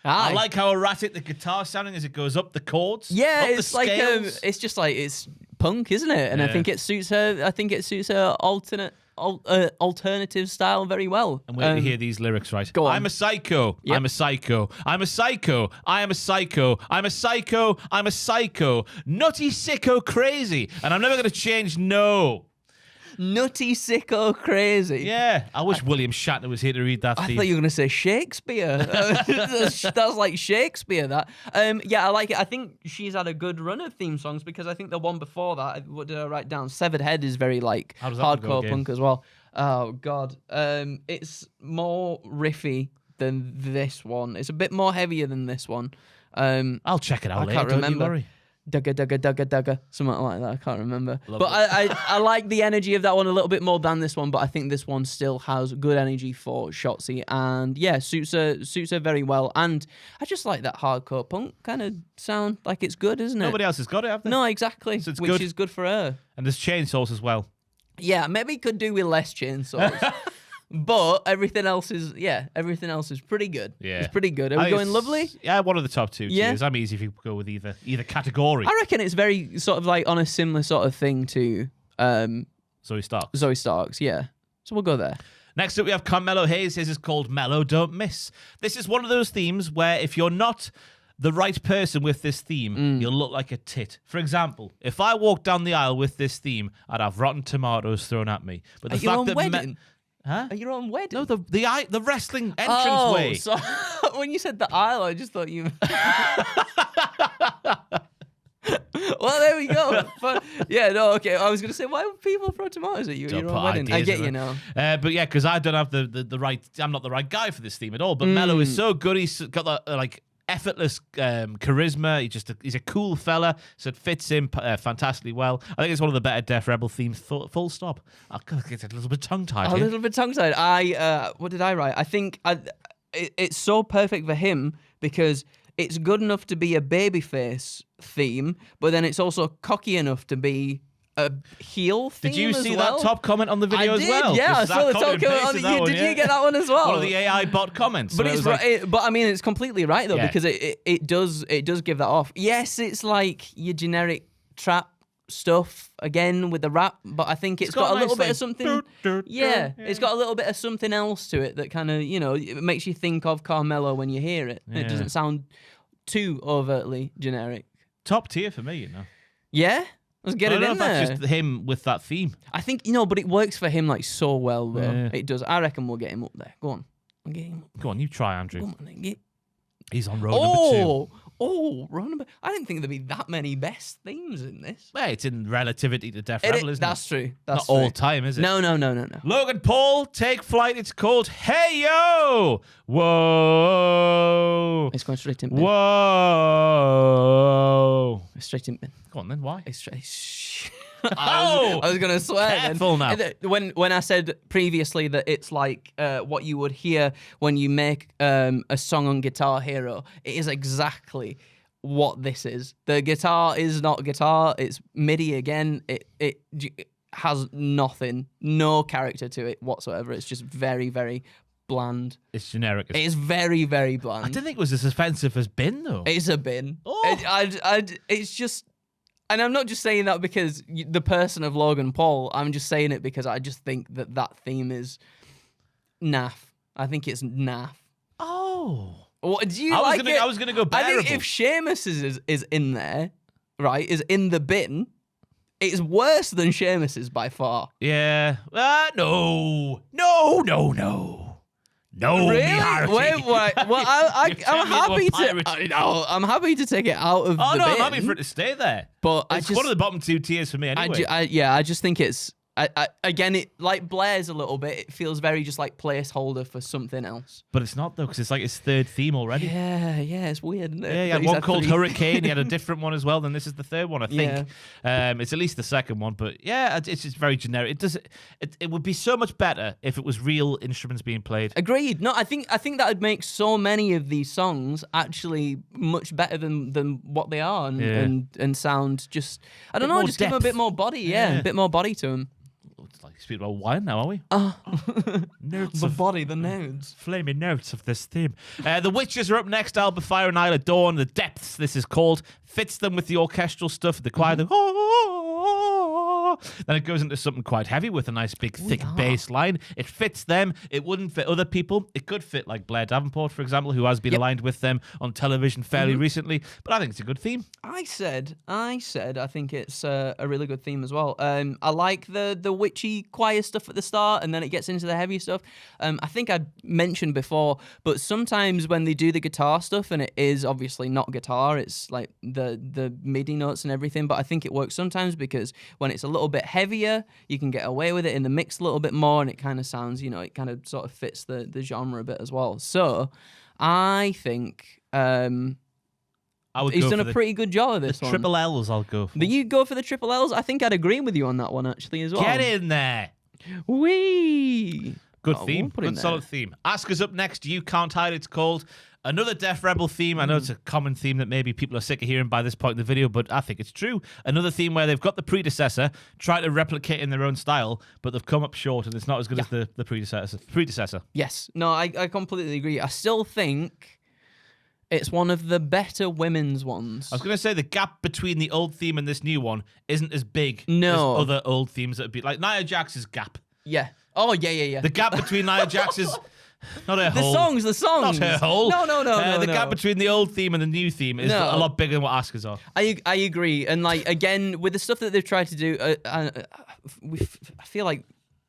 Aye. I like how erratic the guitar sounding as it goes up the chords. Yeah, up it's the like scales. it's just like it's punk, isn't it? And I think it suits her. I think it suits her alternative style very well. And we're going to hear these lyrics, right? Go on. I'm a psycho. Yep. I'm a psycho. I'm a psycho. I am a psycho. I'm a psycho. I'm a psycho. Nutty, sicko, crazy. And I'm never going to change no. Nutty, sicko, crazy. Yeah. I wish William Shatner was here to read that I theme. thought you were going to say Shakespeare. That's like Shakespeare, that. Yeah, I like it. I think she's had a good run of theme songs because I think the one before that, what did I write down? Severed Head is very like hardcore punk as well. Oh, God. It's more riffy than this one. It's a bit more heavier than this one. I'll check it out I later. can't remember. Don't you worry. Dugga, something like that. I can't remember. But I like the energy of that one a little bit more than this one. But I think this one still has good energy for Shotzi, and yeah, suits her very well. And I just like that hardcore punk kind of sound. Like it's good, isn't it? Nobody else has got it, have they? No, exactly. So it's which good. is good for her. And there's chainsaws as well. Yeah, maybe could do with less chainsaws. But everything else is pretty good. Yeah. It's pretty good. Are we going lovely? Yeah, one of the top two Yeah. tiers. I'm easy if you go with either category. I reckon it's very sort of like on a similar sort of thing to Zoey Stark. Zoey Stark's, yeah. So we'll go there. Next up, we have Carmelo Hayes. His is called Mellow Don't Miss. This is one of those themes where if you're not the right person with this theme, you'll look like a tit. For example, if I walked down the aisle with this theme, I'd have rotten tomatoes thrown at me. But the At your fact own that wedding? Huh? At your own wedding? No, the wrestling entrance way. So when you said the aisle, I just thought you. Well, there we go. But yeah, no, okay. I was gonna say, why would people throw tomatoes at you at your own wedding? I get you now. But yeah, because I don't have the right. I'm not the right guy for this theme at all. But Mello is so good. He's got that like effortless charisma. He's a cool fella, so it fits in fantastically well. I think it's one of the better Def Rebel themes. Full stop. I'll get a little bit tongue tied. A little bit tongue tied. What did I write? I think it's so perfect for him because it's good enough to be a babyface theme, but then it's also cocky enough to be a heel theme. Did you see that top comment on the video I as well? did, yeah, I saw the top comment on Did you get that one as well? One of the AI bot comments. But but I mean, it's completely right though, because it does give that off. Yes, it's like your generic trap stuff again with the rap, but I think it's got a little bit of something. It's got a little bit of something else to it that kind of, it makes you think of Carmelo when you hear it. It doesn't sound too overtly generic. Top tier for me, Yeah, let's get it in there. That's just him with that theme. I think but it works for him like so well though. Yeah. It does. I reckon we'll get him up there. Go on, we'll get him up. Go on, you try, Andrew. Go on, then, He's on road number 2. Road number. I didn't think there'd be that many best themes in this. Well, it's in relativity to Def Rebel, isn't it? That's true. That's not all time, is it? No. Logan Paul, Take Flight. It's called Hey Yo! Whoa! It's going straight in bin. Whoa! It's straight in bin. Go on then, why? It's straight. I was going to swear. Careful now. When I said previously that it's like what you would hear when you make a song on Guitar Hero, it is exactly what this is. The guitar is not guitar; it's MIDI again. It has no character to it whatsoever. It's just very, very bland. It's generic. It is very, very bland. I didn't think it was as offensive as bin though. It's a bin. Oh. It's just. And I'm not just saying that because the person of Logan Paul. I'm just saying it because I just think that theme is naff. I think it's naff. Oh. What, do you I I was gonna go bearable. I think if Sheamus is in there, right, is in the bin, it's worse than Sheamus's by far. Yeah. No. No, really? wait. Well, I'm happy to. I'm happy to take it out of the bin. I'm happy for it to stay there. But it's one of the bottom 2 tiers for me anyway. I just think it's. Again, it like Blair's a little bit. It feels very just like placeholder for something else. But it's not though, because it's like his 3rd theme already. Yeah, it's weird. Isn't it? Yeah, he had one called Hurricane. He had a different one as well. Then this is the 3rd one, I think. Yeah. It's at least the 2nd one, but yeah, it's just very generic. It would be so much better if it was real instruments being played. Agreed. No, I think that would make so many of these songs actually much better than what they are, and sound just. I don't know. Just give them a bit more body. Yeah, a bit more body to them. It's like speaking about wine now, are we? Notes the body, the notes. Flaming notes of this theme. The Witches are up next. Alba Fire and Isla Dawn. The Depths, this is called. Fits them with the orchestral stuff. The choir, then it goes into something quite heavy with a nice big thick bass line. It fits them. It wouldn't fit other people. It could fit like Blair Davenport, for example, who has been aligned with them on television fairly recently. But I think it's a good theme. I said I think it's a really good theme as well. I like the witchy choir stuff at the start, and then it gets into the heavy stuff. I think I mentioned before, but sometimes when they do the guitar stuff, and it is obviously not guitar, it's like the MIDI notes and everything, but I think it works sometimes because when it's a little bit heavier, you can get away with it in the mix a little bit more, and it kind of sounds, it kind of sort of fits the genre a bit as well. So I think he's done a pretty good job of this one. Triple L's I'll go for. Do you go for the triple L's? I think I'd agree with you on that one actually as well. Get in there. Wee. Good theme. Good solid theme. Asuka's up next. You Can't Hide, it's called. Another Def Rebel theme. I know it's a common theme that maybe people are sick of hearing by this point in the video, but I think it's true. Another theme where they've got the predecessor, trying to replicate in their own style, but they've come up short and it's not as good as the predecessor. Yes. No, I completely agree. I still think it's one of the better women's ones. I was going to say the gap between the old theme and this new one isn't as big as other old themes that would be like Nia Jax's gap. Yeah. Oh, yeah. The gap between Nia Jax's... Not her hole. The songs. Not her hole. No. The gap between the old theme and the new theme is a lot bigger than what Asuka's are. I agree. And like again, with the stuff that they've tried to do, I feel like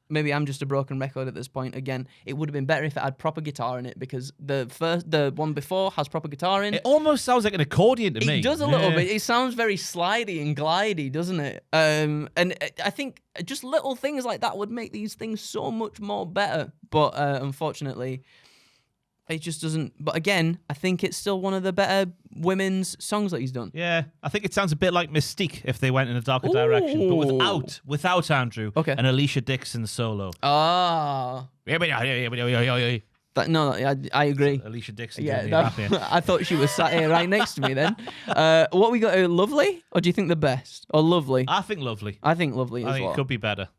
maybe I'm just a broken record at this point. Again, it would have been better if it had proper guitar in it because the one before has proper guitar in. It almost sounds like an accordion to me. It does a little bit. It sounds very slidey and glidey, doesn't it? And I think just little things like that would make these things so much more better. But unfortunately, it just doesn't. But again, I think it's still one of the better women's songs that he's done. Yeah, I think it sounds a bit like Mystique if they went in a darker direction, but without Andrew and Alicia Dixon solo. Ah. No, I agree. So Alicia Dixon. Yeah, I thought she was sat here right next to me then. What we got? Lovely? Or do you think the best? Or Lovely? I think Lovely. I think Lovely as well. I think it could be better.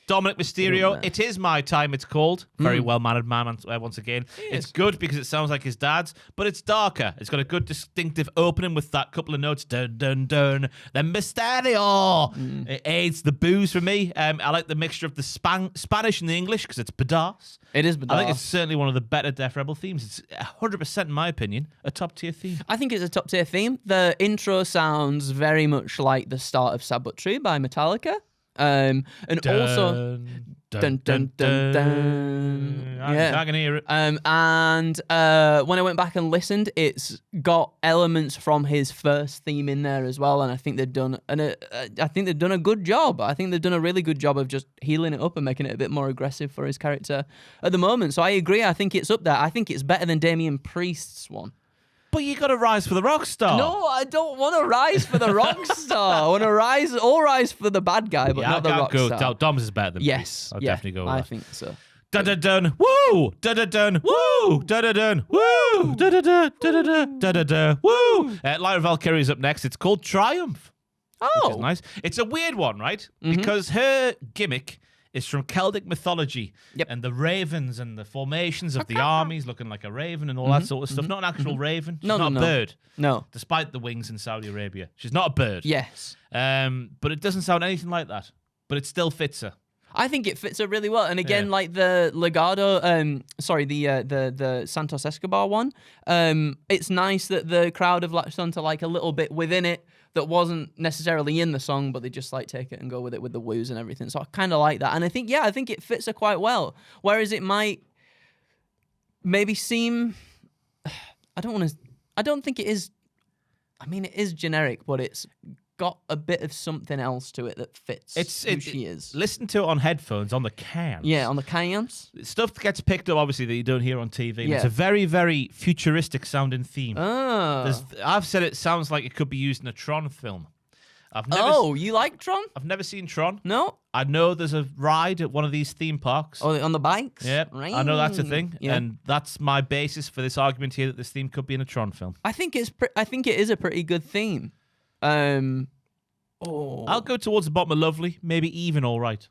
Dominik Mysterio, It Is My Time, it's called. Very well-mannered man, once again. It's good because it sounds like his dad's, but it's darker. It's got a good distinctive opening with that couple of notes. Dun, dun, dun. Then Mysterio. It aids the booze for me. I like the mixture of the Spanish and the English because it's badass. It is badass. I think it's certainly one of the better Death Rebel themes. It's 100%, in my opinion, a top-tier theme. I think it's a top-tier theme. The intro sounds very much like the start of Sad But True by Metallica. And dun, also dun dun dun dun. I can hear it. And when I went back and listened, it's got elements from his first theme in there as well. And I think they've done a good job. I think they've done a really good job of just healing it up and making it a bit more aggressive for his character at the moment. So I agree. I think it's up there. I think it's better than Damian Priest's one. But you got to rise for the rock star. No, I don't want to rise for the rock star. I want to rise for the bad guy, but not the rock star. Dom's is better than Yes, I'll definitely go with I that. think so. Da da dun, woo, da da dun, woo, da da dun, woo, da da da da da da da da woo. Lyra Valkyria is up next. It's called Triumph. Which is nice. It's a weird one, right? Because her gimmick is from Celtic mythology and the ravens and the formations of the armies looking like a raven and all that sort of stuff. Not an actual raven. She's not a bird. No. Despite the wings in Saudi Arabia. She's not a bird. Yes. But it doesn't sound anything like that. But it still fits her. I think it fits her really well. And again, like the Legado, the Santos Escobar one, it's nice that the crowd have latched onto like a little bit within it that wasn't necessarily in the song, but they just like take it and go with it with the woos and everything. So I kind of like that. And I think it fits her quite well. Whereas it might maybe seem, I don't think it is, I mean, it is generic, but it's got a bit of something else to it that fits who she is. Listen to it on headphones, on the cans. Yeah, on the cans. Stuff that gets picked up, obviously, that you don't hear on TV. Yeah. It's a very, very futuristic sounding theme. Oh. I've said it sounds like it could be used in a Tron film. You like Tron? I've never seen Tron. No? I know there's a ride at one of these theme parks. Oh, on the bikes? Yeah, right. I know that's a thing. Yeah. And that's my basis for this argument here that this theme could be in a Tron film. I think it is a pretty good theme. I'll go towards the bottom of Lovely, maybe even all right.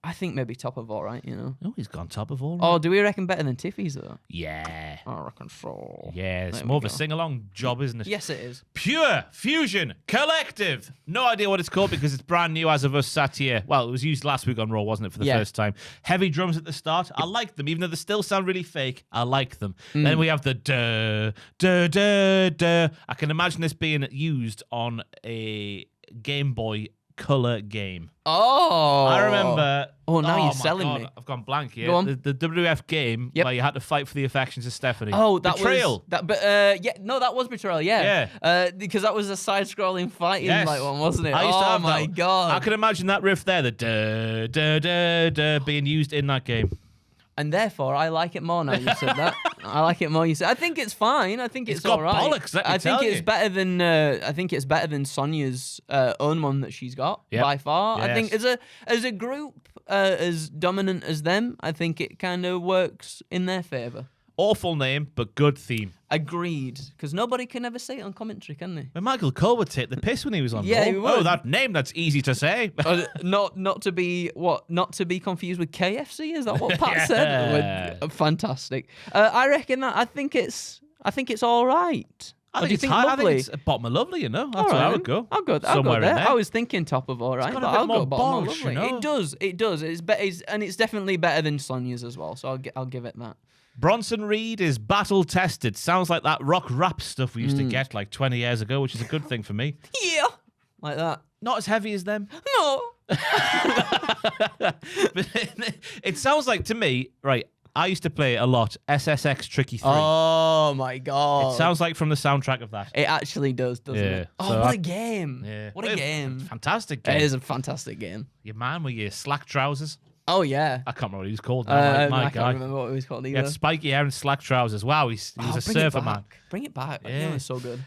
I think maybe top of all right, you know. Oh, he's gone top of all right. Oh, do we reckon better than Tiffy's though? Yeah. I reckon so. Yeah, it's more of a sing-along job, isn't it? Yes, it is. Pure Fusion Collective. No idea what it's called because it's brand new as of us sat here. Well, it was used last week on Raw, wasn't it, for the first time. Heavy drums at the start. I like them, even though they still sound really fake. I like them. Then we have the duh, duh, duh, duh. I can imagine this being used on a Game Boy Color game. Oh, I remember. Oh, now you're selling me. I've gone blank here. Go on. The WF game where you had to fight for the affections of Stephanie. Oh, that Betrayal. was that was Betrayal. Yeah. Because that was a side-scrolling fighting like one, wasn't it? I used to have my god! I can imagine that riff there, the duh duh duh duh, being used in that game. And therefore, I like it more now you said that. I like it more you said. I think it's fine. I think it's got all right. bollocks, let me tell it's you. better than I think it's better than Sonya's own one that she's got by far. Yes. I think as a group, as dominant as them, I think it kind of works in their favor. Awful name, but good theme. Agreed. Because nobody can ever say it on commentary, can they? But Michael Cole would take the piss when he was on. Yeah, Raw. he would. Oh, that name, that's easy to say. Not to be confused with KFC. Is that what Pat said? Fantastic. I reckon that. I think it's all right. I think it's high. I think it's bottom of Lovely, you know. That's where I would go. I'll go Somewhere there. in there. I was thinking top of all right, got but a bit I'll more go bottom of bosh, Lovely. you know? It does. It's definitely better than Sonya's as well. So I'll give it that. Bronson Reed is battle tested. Sounds like that rock rap stuff we used to get like 20 years ago, which is a good thing for me. Yeah, like that. Not as heavy as them. No. But it sounds like to me, right? I used to play a lot SSX Tricky 3. Oh my god! It sounds like from the soundtrack of that. It actually does, doesn't it? Oh, so what a game! Yeah. What a game! Fantastic game. It is a fantastic game. Your man with your slack trousers. Oh yeah. I can't remember what he was called now. My I guy. can't remember what it was called He either. had spiky hair and slack trousers. Wow, he was a bring it surfer back. man. Bring it back. That Yeah. game was so good.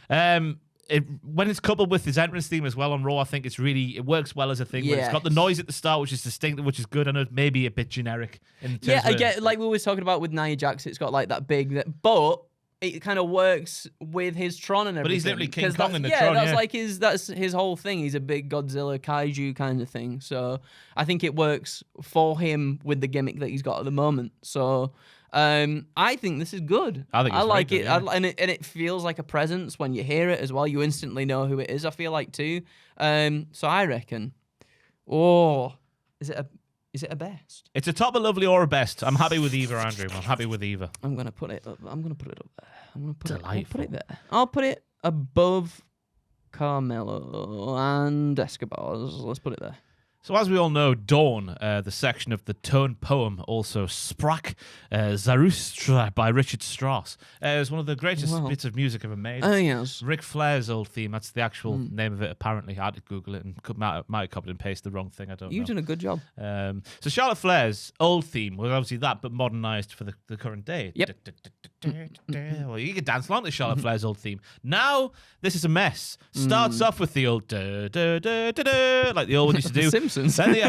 When it's coupled with his entrance theme as well on Raw, I think it works well as a thing. Where it's got the Yes. noise at the start, which is distinct, which is good. I know it may be a bit generic. Yeah, I get like we were talking about with Nia Jax. It's got like that big, but it kind of works with his Tron and everything. But he's literally King 'Cause Kong that's- in the yeah, Tron. that's Yeah, like that's his whole thing. He's a big Godzilla kaiju kind of thing. So I think it works for him with the gimmick that he's got at the moment. So I think this is good. I think it's I like very it. good, yeah. And it feels like a presence when you hear it as well. You instantly know who it is. I feel like too. So I reckon. Oh, is it a best? it's a top of lovely or a best. I'm happy with either, Andrew. I'm happy with either. I'm gonna put it up. I'm gonna put it up there. I'm gonna put Delightful. I'll put it there. I'll put it above Carmelo and Escobar's. Let's put it there. So as we all know, Dawn, the section of the tone poem, also Sprach Zarustra by Richard Strauss, is one of the greatest Wow. bits of music ever made. Oh yes. Ric Flair's old theme. That's the actual name of it, apparently. I had to Google it and might have copied and pasted the wrong thing. I don't You've know. done a good job. So Charlotte Flair's old theme was obviously that, but modernised for the current day. Yep. Well, you could dance along to Charlotte Flair's old theme. Now, this is a mess. Starts off with the old da-da-da-da-da, like the old one used to The do. Simpsons. Then the,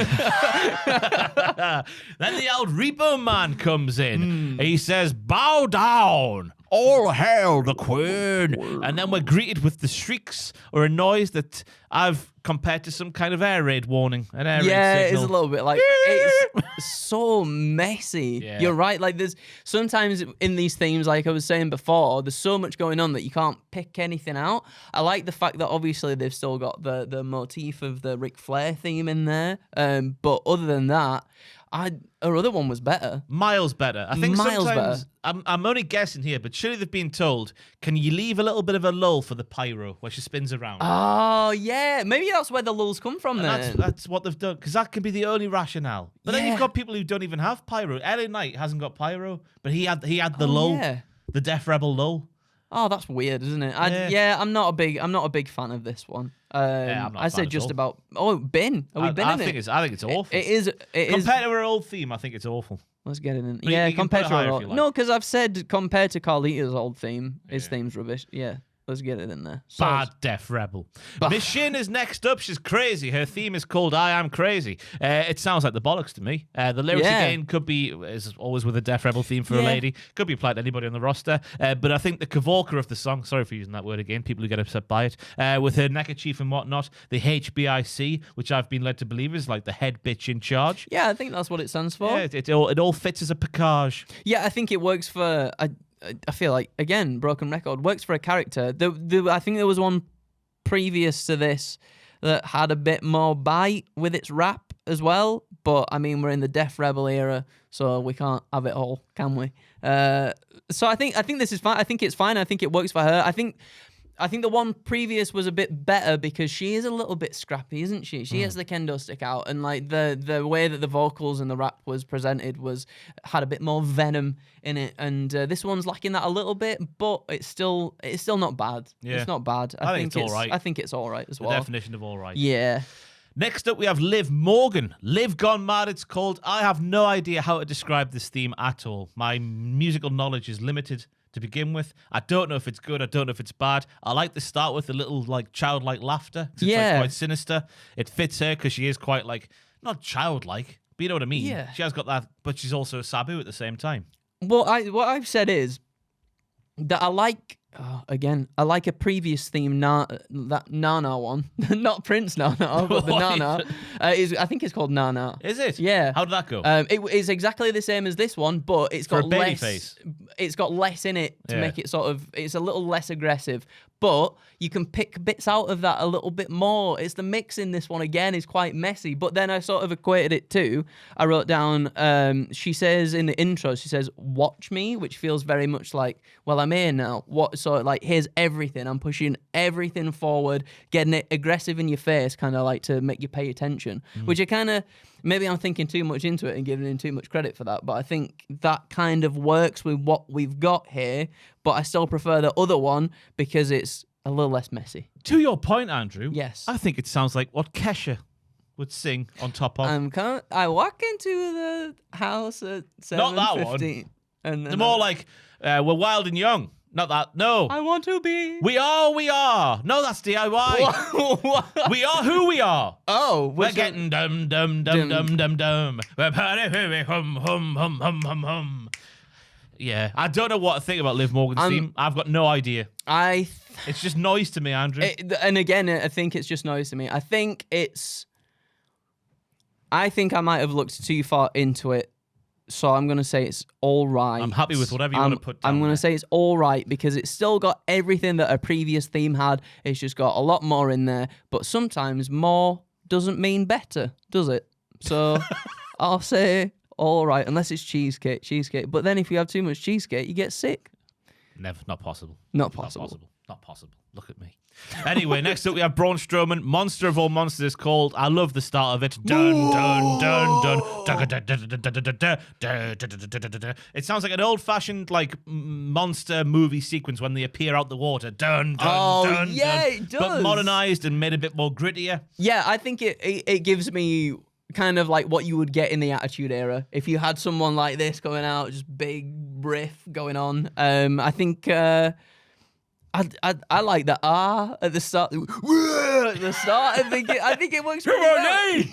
then the old Repo Man comes in. He says, "Bow down, all hail the Queen." And then we're greeted with the shrieks or a noise that I've compared to some kind of air raid warning. An air Yeah, raid it signal. is a little bit like it's so messy. Yeah. You're right. Like there's sometimes in these themes, like I was saying before, there's so much going on that you can't pick anything out. I like the fact that obviously they've still got the motif of the Ric Flair theme in there. But other than that, our other one was better. Miles better. I think Miles sometimes better. I'm only guessing here, but surely they've been told, can you leave a little bit of a lull for the pyro where she spins around? Oh yeah, maybe that's where the lulls come from. And Then that's what they've done, because that can be the only rationale. But then Yeah. you've got people who don't even have pyro. LA Knight hasn't got pyro, but he had the lull, yeah. the Death Rebel lull. Oh, that's weird, isn't it? Yeah. I'm not a big fan of this one. I'm not a I fan said at just all. about. Oh, bin. Are we I binning think it? I think it's awful. It is. It is. Compared to her old theme, I think it's awful. Let's get it in. you Yeah, can compared put to it higher our if old, you like. no, because I've said compared to Carlita's old theme, his theme's rubbish. Yeah, let's get it in there. So Bad Death Rebel. Miss Shin is next up. She's crazy. Her theme is called I Am Crazy. It sounds like the bollocks to me. The lyrics Yeah. again could be, as always with a Death Rebel theme for a Yeah. lady, could be applied to anybody on the roster. But I think the cavalker of the song, sorry for using that word again, people who get upset by it, with her neckerchief and whatnot, the HBIC, which I've been led to believe is like the head bitch in charge. yeah, I think that's what it stands for. Yeah, it all fits as a package. Yeah, I think it works for. I feel like again, broken record works for a character. I think there was one previous to this that had a bit more bite with its rap as well. But I mean, we're in the Death Rebel era, so we can't have it all, can we? So I think this is fine. I think it's fine. I think it works for her. I think the one previous was a bit better because she is a little bit scrappy, isn't she? She has the kendo stick out, and like the way that the vocals and the rap was presented had a bit more venom in it. And this one's lacking that a little bit, but it's still not bad. Yeah. It's not bad. I think it's all right. I think it's all right as The well. definition of all right. Yeah. Next up, we have Liv Morgan. Liv Gone Mad, it's called. I have no idea how to describe this theme at all. My musical knowledge is limited to begin with. I don't know if it's good. I don't know if it's bad. I like to start with a little like childlike laughter. 'Cause it's like quite sinister. It fits her because she is quite like, not childlike, but you know what I mean. Yeah. She has got that, but she's also a Sabu at the same time. Well, what I've said is that I like. I like a previous theme, that Nana one, not Prince Nana, but the What? Nana. I think it's called Nana. Is it? Yeah. How did that go? It's exactly the same as this one, but it's For got a baby less. face. It's got less in it to Yeah. make it sort of. It's a little less aggressive, but you can pick bits out of that a little bit more. It's the mix in this one again is quite messy, but then I sort of equated it to, I wrote down, she says in the intro, she says, watch me, which feels very much like, well, I'm here now. What sort of like, here's everything. I'm pushing everything forward, getting it aggressive in your face, kind of like to make you pay attention, which I kind of, maybe I'm thinking too much into it and giving him too much credit for that, but I think that kind of works with what we've got here, but I still prefer the other one because it's a little less messy. To your point, Andrew. Yes. I think it sounds like what Kesha would sing on top of. I walk into the house at 7:15. Not that one. And They're more like, we're wild and young. Not that. No. I want to be. We are. No, that's DIY. What? We are who we are. Oh, We're getting dum. We're party hum. Yeah, I don't know what to think about Liv Morgan's theme. I've got no idea. It's just noise to me, Andrew. And again, I think it's just noise to me. I think I might have looked too far into it. So I'm going to say it's all right. I'm happy with whatever you want to put down. I'm going to say it's all right because it's still got everything that a previous theme had. It's just got a lot more in there. But sometimes more doesn't mean better, does it? So I'll say all right, unless it's cheesecake. But then if you have too much cheesecake, you get sick. Never. Not possible. Not possible. Not possible. Look at me. Anyway, next up we have Braun Strowman. Monster of all monsters is called. I love the start of it. Dun dun dun. It sounds like an old-fashioned like monster movie sequence when they appear out the water. Dun dun dun. Yeah, it does. But modernized and made a bit more grittier. Yeah, I think it gives me kind of like what you would get in the Attitude Era if you had someone like this going out, just big riff going on. I think. I like the at the start. At the start, I think it works pretty well.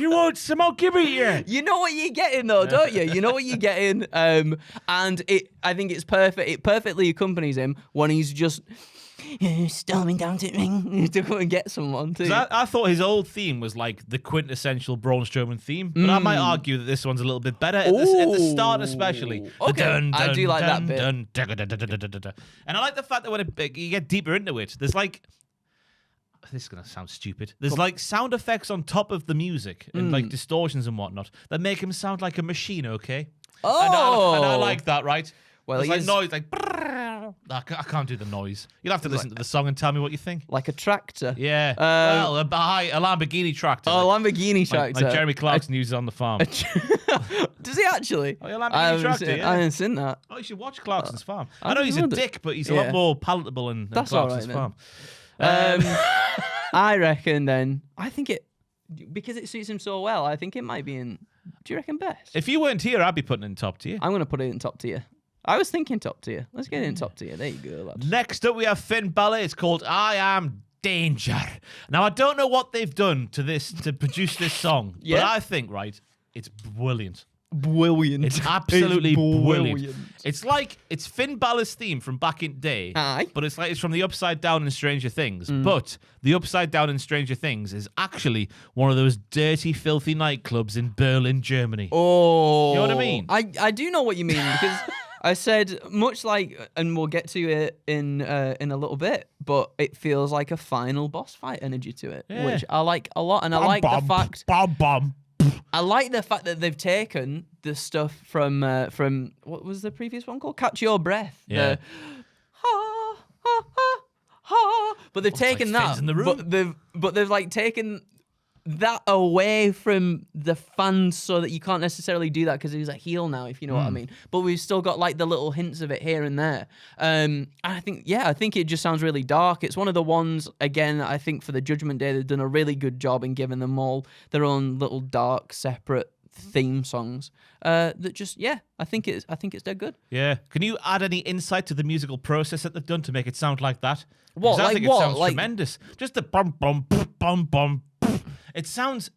You want some? I'll give it you. You know what you're getting though, don't you? You know what you're getting. And I think it's perfect. It perfectly accompanies him when he's just storming down to the ring to go and get someone too. I thought his old theme was like the quintessential Braun Strowman theme, but I might argue that this one's a little bit better at the start, especially. Okay, I do like that bit. And I like the fact that when you get deeper into it, there's like. This is going to sound stupid. There's like sound effects on top of the music and like distortions and whatnot that make him sound like a machine, okay? Oh! And I like that, right? Well, there's like noise, like. I can't do the noise. You'll have to listen to the song and tell me what you think. Like a tractor. Yeah. Well, a Lamborghini tractor. Oh, Lamborghini tractor. Like Jeremy Clarkson uses on the farm. Does he actually? Oh, yeah, Lamborghini tractor, yeah. I haven't seen that. Oh, you should watch Clarkson's farm. I know he's a dick, but he's a lot more palatable in Clarkson's farm. I reckon then, because it suits him so well, I think it might be in, do you reckon best? If you weren't here, I'd be putting it in top tier. I'm going to put it in top tier. I was thinking top tier. Let's get it in top tier. There you go, lads. Next up, we have Finn Balor. It's called I Am Danger. Now, I don't know what they've done to produce this song, but I think, right, it's brilliant. Brilliant. It's absolutely brilliant. It's Finn Balor's theme from back in the day, but it's from the Upside Down in Stranger Things. But the Upside Down in Stranger Things is actually one of those dirty, filthy nightclubs in Berlin, Germany. Oh, you know what I mean? I do know what you mean because I said much like, and we'll get to it in a little bit, but it feels like a final boss fight energy to it, which I like a lot, and I like the fact. I like the fact that they've taken the stuff from what was the previous one called? Catch Your Breath. Yeah. But they've taken that. In the room. But they've like taken that away from the fans so that you can't necessarily do that because he's a heel now, if you know what I mean. But we've still got like the little hints of it here and there. And I think it just sounds really dark. It's one of the ones, again, I think for the Judgment Day, they've done a really good job in giving them all their own little dark, separate theme songs. That just, I think it's dead good. Yeah. Can you add any insight to the musical process that they've done to make it sound like that? What? I like think what? it sounds tremendous. Just the bum bum bum bum. It sounds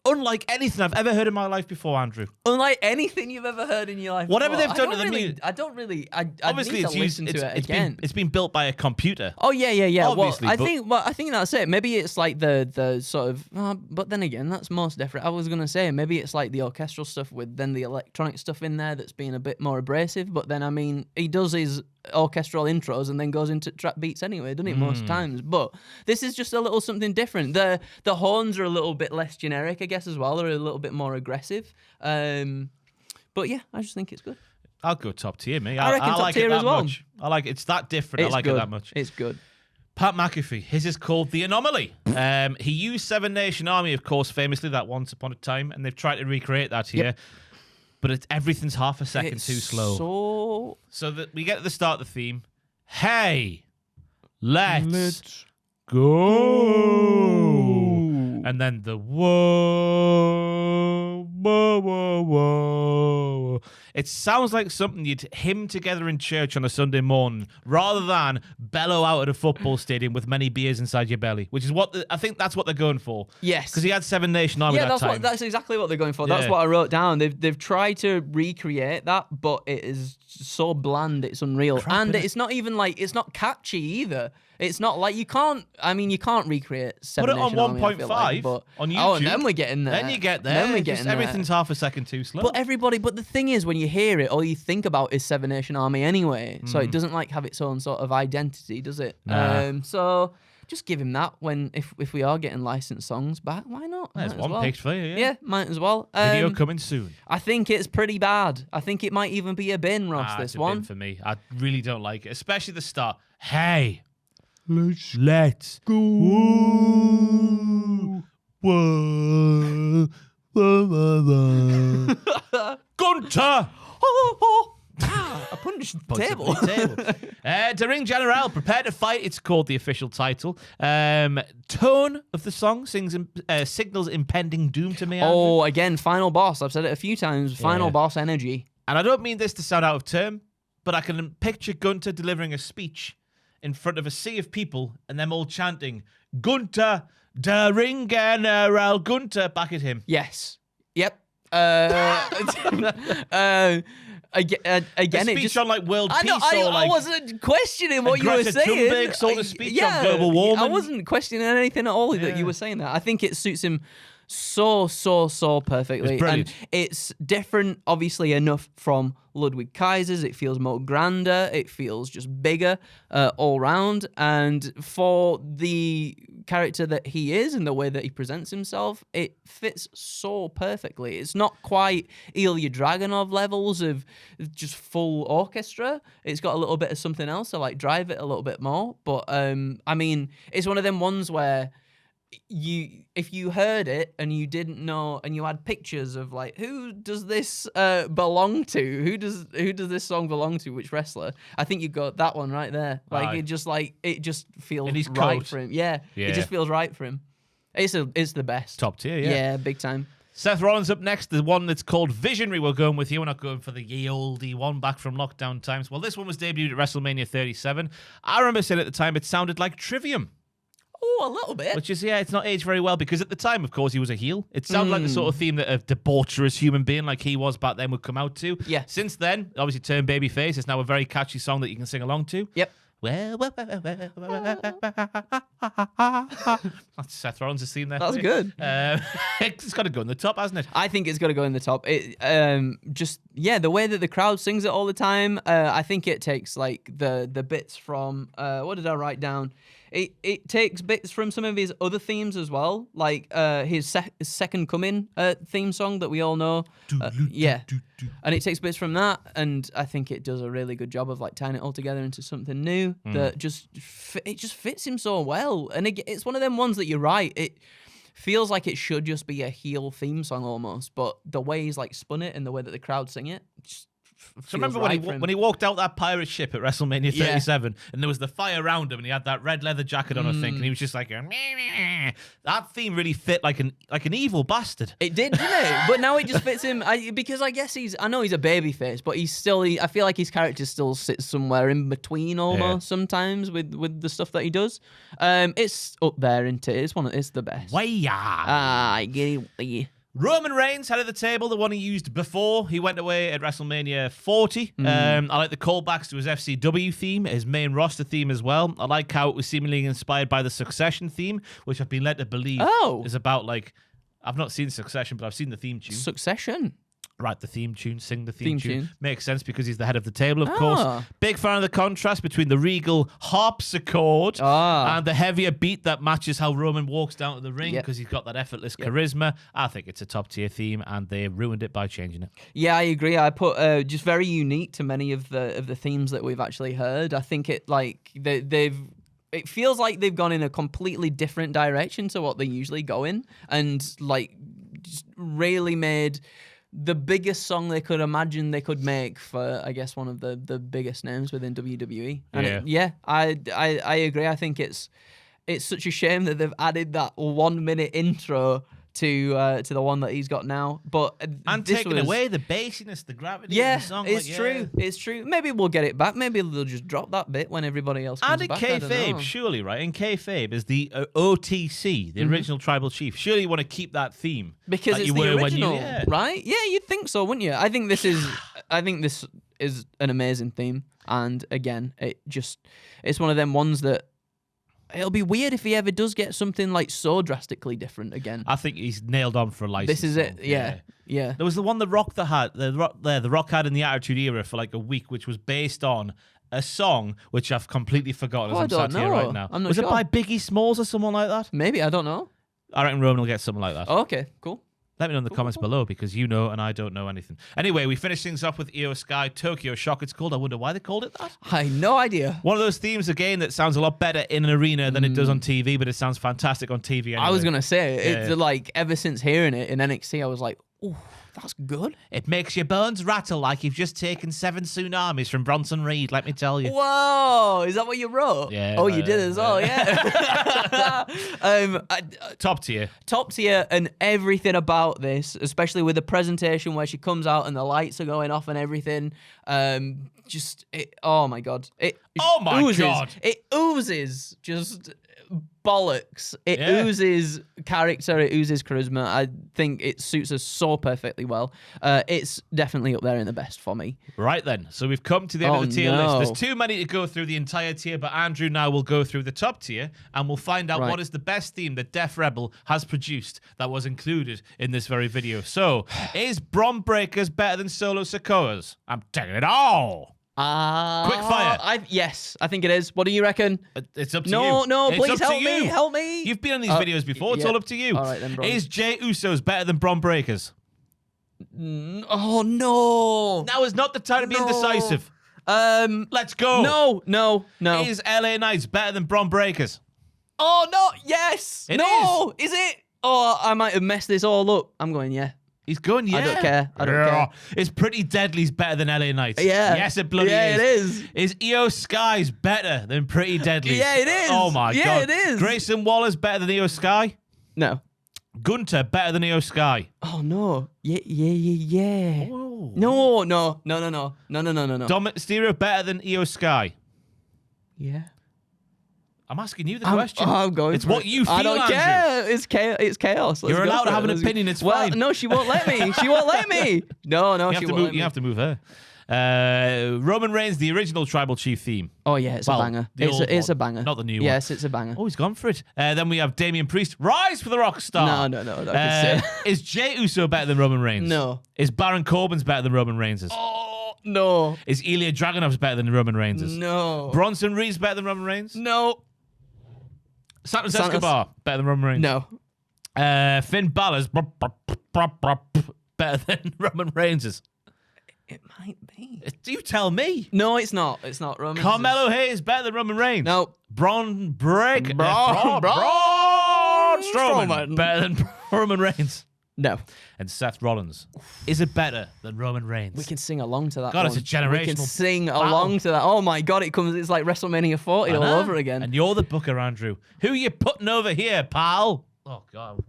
unlike anything I've ever heard in my life before, Andrew. Unlike anything you've ever heard in your life. Whatever they've done to the music. I don't really. Obviously, need to listen to it again. It's been built by a computer. Oh yeah. Obviously, I think that's it. Maybe it's like the sort of. But then again, that's most different. I was gonna say maybe it's like the orchestral stuff with then the electronic stuff in there that's being a bit more abrasive. But then I mean, he does his orchestral intros and then goes into trap beats anyway, doesn't it, most times? But this is just a little something different. The horns are a little bit less generic, I guess, as well. They're a little bit more aggressive. But yeah, I just think it's good. I'll go top tier, me. I reckon I top like tier it that as well. much. I like it. It's that different. It's I like good. it that much. It's good. Pat McAfee. His is called The Anomaly. He used Seven Nation Army, of course, famously, that once upon a time, and they've tried to recreate that here. But everyth's half a second too slow. So that we get to the start of the theme. Hey, let's go. And then the whoa, whoa, whoa, whoa. It sounds like something you'd hymn together in church on a Sunday morning, rather than bellow out at a football stadium with many beers inside your belly, which is what I think that's what they're going for. Yes, because he had Seven Nation Army that time. That's exactly what they're going for. That's what I wrote down. They've tried to recreate that, but it is so bland, it's unreal. And it's not even like, it's not catchy either. It's not like you can't recreate Seven Nation Army. Put it on 1.5 on YouTube. Oh, and then we're getting there. Then you get there. Then we're getting there. Everything's half a second too slow. But the thing is, when you hear it, all you think about is Seven Nation Army anyway. So it doesn't like have its own sort of identity, does it? Nah. So just give him that if we are getting licensed songs back, why not? There's Might as one well. picked for you, yeah. Yeah, might as well. Video coming soon. I think it's pretty bad. I think it might even be a bin, Ross, It's this a one. bin for me. I really don't like it, especially the start. Hey, let's go. Whoa, whoa, Gunter. I punched the table. The Ring General, prepare to fight. It's called the official title. Tone of the song signals impending doom to me. Oh, again, final boss. I've said it a few times. Final boss energy. And I don't mean this to sound out of term, but I can picture Gunter delivering a speech in front of a sea of people and them all chanting, Gunter, the Ring General, Gunter, back at him. Yes. Yep. Again, a speech on like world peace. I wasn't questioning what you were Greta saying. Thunberg sort of speech on global warming. I wasn't questioning anything at all that you were saying there. I think it suits him so perfectly. It's brilliant. And it's different, obviously, enough from Ludwig Kaiser's. It feels more grander. It feels just bigger all round. And for the character that he is and the way that he presents himself, it fits so perfectly. It's not quite Ilja Dragunov levels of just full orchestra. It's got a little bit of something else to like drive it a little bit more. But I mean, it's one of them ones where if you heard it and you didn't know and you had pictures of like, who does this belong to, who does this song belong to, which wrestler, I think you got that one right there. Like it just feels right for him. Yeah, it just feels right for him. It's the best. Top tier. Yeah, big time. Seth Rollins up next, the one that's called Visionary. We're going with you. We're not going for the ye oldie one back from lockdown times. Well, this one was debuted at WrestleMania 37. I remember saying at the time it sounded like Trivium. Oh, a little bit. Which is, it's not aged very well because at the time, of course, he was a heel. It sounded like the sort of theme that a debaucherous human being like he was back then would come out to. Yeah. Since then, obviously turned babyface. It's now a very catchy song that you can sing along to. Yep. That's Seth Rollins' theme there. That's good. It's got to go in the top, hasn't it? I think it's got to go in the top. It the way that the crowd sings it all the time. I think it takes like the bits from what did I write down? It takes bits from some of his other themes as well, like his Second Coming theme song that we all know. And it takes bits from that, and I think it does a really good job of like tying it all together into something new that it just fits him so well. And it's one of them ones that you're right. It feels like it should just be a heel theme song almost, but the way he's like spun it and the way that the crowd sing it, just so remember when he walked out that pirate ship at WrestleMania 37 and there was the fire around him and he had that red leather jacket on, I think, and he was just like, that theme really fit like an evil bastard. It did, didn't it? But now it just fits him because I guess I know he's a babyface, but I feel like his character still sits somewhere in between almost sometimes with the stuff that he does. It's up there, isn't it? It's the best. I get it. Roman Reigns, head of the table, the one he used before he went away at WrestleMania 40. I like the callbacks to his FCW theme, his main roster theme as well. I like how it was seemingly inspired by the Succession theme, which I've been led to believe is about like, I've not seen Succession, but I've seen the theme tune. Succession? write the theme tune, sing the theme tune. tune. Makes sense because he's the head of the table, of course. Big fan of the contrast between the regal harpsichord and the heavier beat that matches how Roman walks down to the ring because he's got that effortless charisma. I think it's a top-tier theme, and they ruined it by changing it. Yeah, I agree. I put just very unique to many of the themes that we've actually heard. I think it it feels like they've gone in a completely different direction to what they usually go in, and like just really made the biggest song they could imagine they could make for, I guess, one of the biggest names within WWE. And I agree. I think it's such a shame that they've added that 1 minute intro to the one that he's got now, and taking away the bassiness, the gravity of the song. It's true. It's true. Maybe we'll get it back. Maybe they'll just drop that bit when everybody else comes back. And in kayfabe, surely, right? In kayfabe is the OTC, the original tribal chief. Surely you want to keep that theme because it's the original, right? Yeah, you'd think so, wouldn't you? I think this is an amazing theme, and again, it's one of them ones that. It'll be weird if he ever does get something like so drastically different again. I think he's nailed on for a license. This is it. Yeah. There was the one the Rock had in the Attitude Era for like a week, which was based on a song which I've completely forgotten as I'm sat here right now. I'm not was sure. it by Biggie Smalls or someone like that? Maybe, I don't know. I reckon Roman will get something like that. Oh, okay, cool. Let me know in the comments below because you know and I don't know anything. Anyway, we finish things off with Iyo Sky, Tokyo Shock it's called. I wonder why they called it that. I had no idea. One of those themes, again, that sounds a lot better in an arena than it does on TV, but it sounds fantastic on TV anyway. I was going to say, it's like, ever since hearing it in NXT, I was like, oh, that's good. It makes your bones rattle like you've just taken 7 tsunamis from Bronson Reed, let me tell you. Whoa, is that what you wrote? Yeah. Oh, you did as well, yeah. Top tier. Top tier, and everything about this, especially with the presentation where she comes out and the lights are going off and everything. Oh my God. It oozes just bollocks. It oozes character, it oozes charisma. I think it suits us so perfectly well. It's definitely up there in the best for me. Right then, so we've come to the end of the tier list. There's too many to go through the entire tier, but Andrew now will go through the top tier and we'll find out what is the best theme that Def Rebel has produced that was included in this very video. So, is Bron Breakker's better than Solo Sikoa's? I'm taking it all. Quick fire. Yes, I think it is. What do you reckon? It's up to you. No, it's please help me. You. Help me. You've been on these videos before. It's all up to you. All right, then, Bron. Is Jey Uso's better than Bron Breakker's? Oh, no. Now is not the time to be indecisive. Let's go. No. Is LA Knight's better than Bron Breakker's? Oh, no. Yes. It is it? Oh, I might have messed this all up. I'm going, yeah. He's going, yeah. I don't care. It's Pretty Deadly's better than LA Knight's. Yeah. Yes, it bloody is. Yeah, it is. Is Iyo Sky's better than Pretty Deadly's? Yeah, it is. Oh, my God. Yeah, it is. Grayson Waller's better than Iyo Sky? No. Gunter better than Iyo Sky? Oh, no. Yeah. Oh. No. Dominik Mysterio better than Iyo Sky? Yeah. I'm asking you the question. I'm going. It's what you feel, I don't Andrew. care. It's chaos. Let's You're go allowed for to have it. an opinion. It's well, fine. No, she won't let me. She won't let me. No, she won't let me. You have to move her. Roman Reigns, the original Tribal Chief theme. Oh, yeah, it's a banger. It's a banger. Not the new one. Yes, it's a banger. Oh, he's gone for it. Then we have Damian Priest. Rise for the rock star. No. Is Jey Uso better than Roman Reigns? No. Is Baron Corbin's better than Roman Reigns'? Oh, no. Is Ilja Dragunov's better than Roman Reigns'? No. Bronson Reed's better than Roman Reigns? No. Santos Escobar better than Roman Reigns? No. Finn Balor's better than Roman Reigns'? It might be. You tell me. No, it's not. It's not Roman. Carmelo Hayes better than Roman Reigns? No. Bron Breakker. Braun Strowman better than Roman Reigns? No. And Seth Rollins. Is it better than Roman Reigns? We can sing along to that. God, it's a generational We can sing battle. along to that. Oh my God, it's like WrestleMania 40 all over again. And you're the booker, Andrew. Who are you putting over here, pal? Oh, God.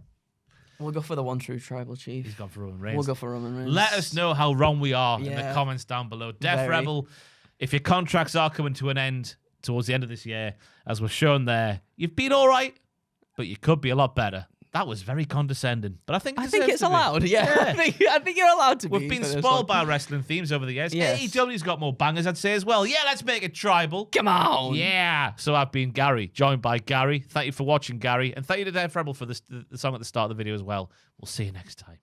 We'll go for the one true tribal chief. He's gone for Roman Reigns. We'll go for Roman Reigns. Let us know how wrong we are in the comments down below. Def Rebel, if your contracts are coming to an end towards the end of this year, as we're shown there, you've been all right, but you could be a lot better. That was very condescending, but I think it's allowed. Yeah. I think you're allowed to be. We've been spoiled by wrestling themes over the years. Yes. AEW's got more bangers, I'd say, as well. Yeah, let's make it tribal. Come on. Yeah. So I've been Gary, joined by Gary. Thank you for watching, Gary. And thank you to Def Rebel for the song at the start of the video as well. We'll see you next time.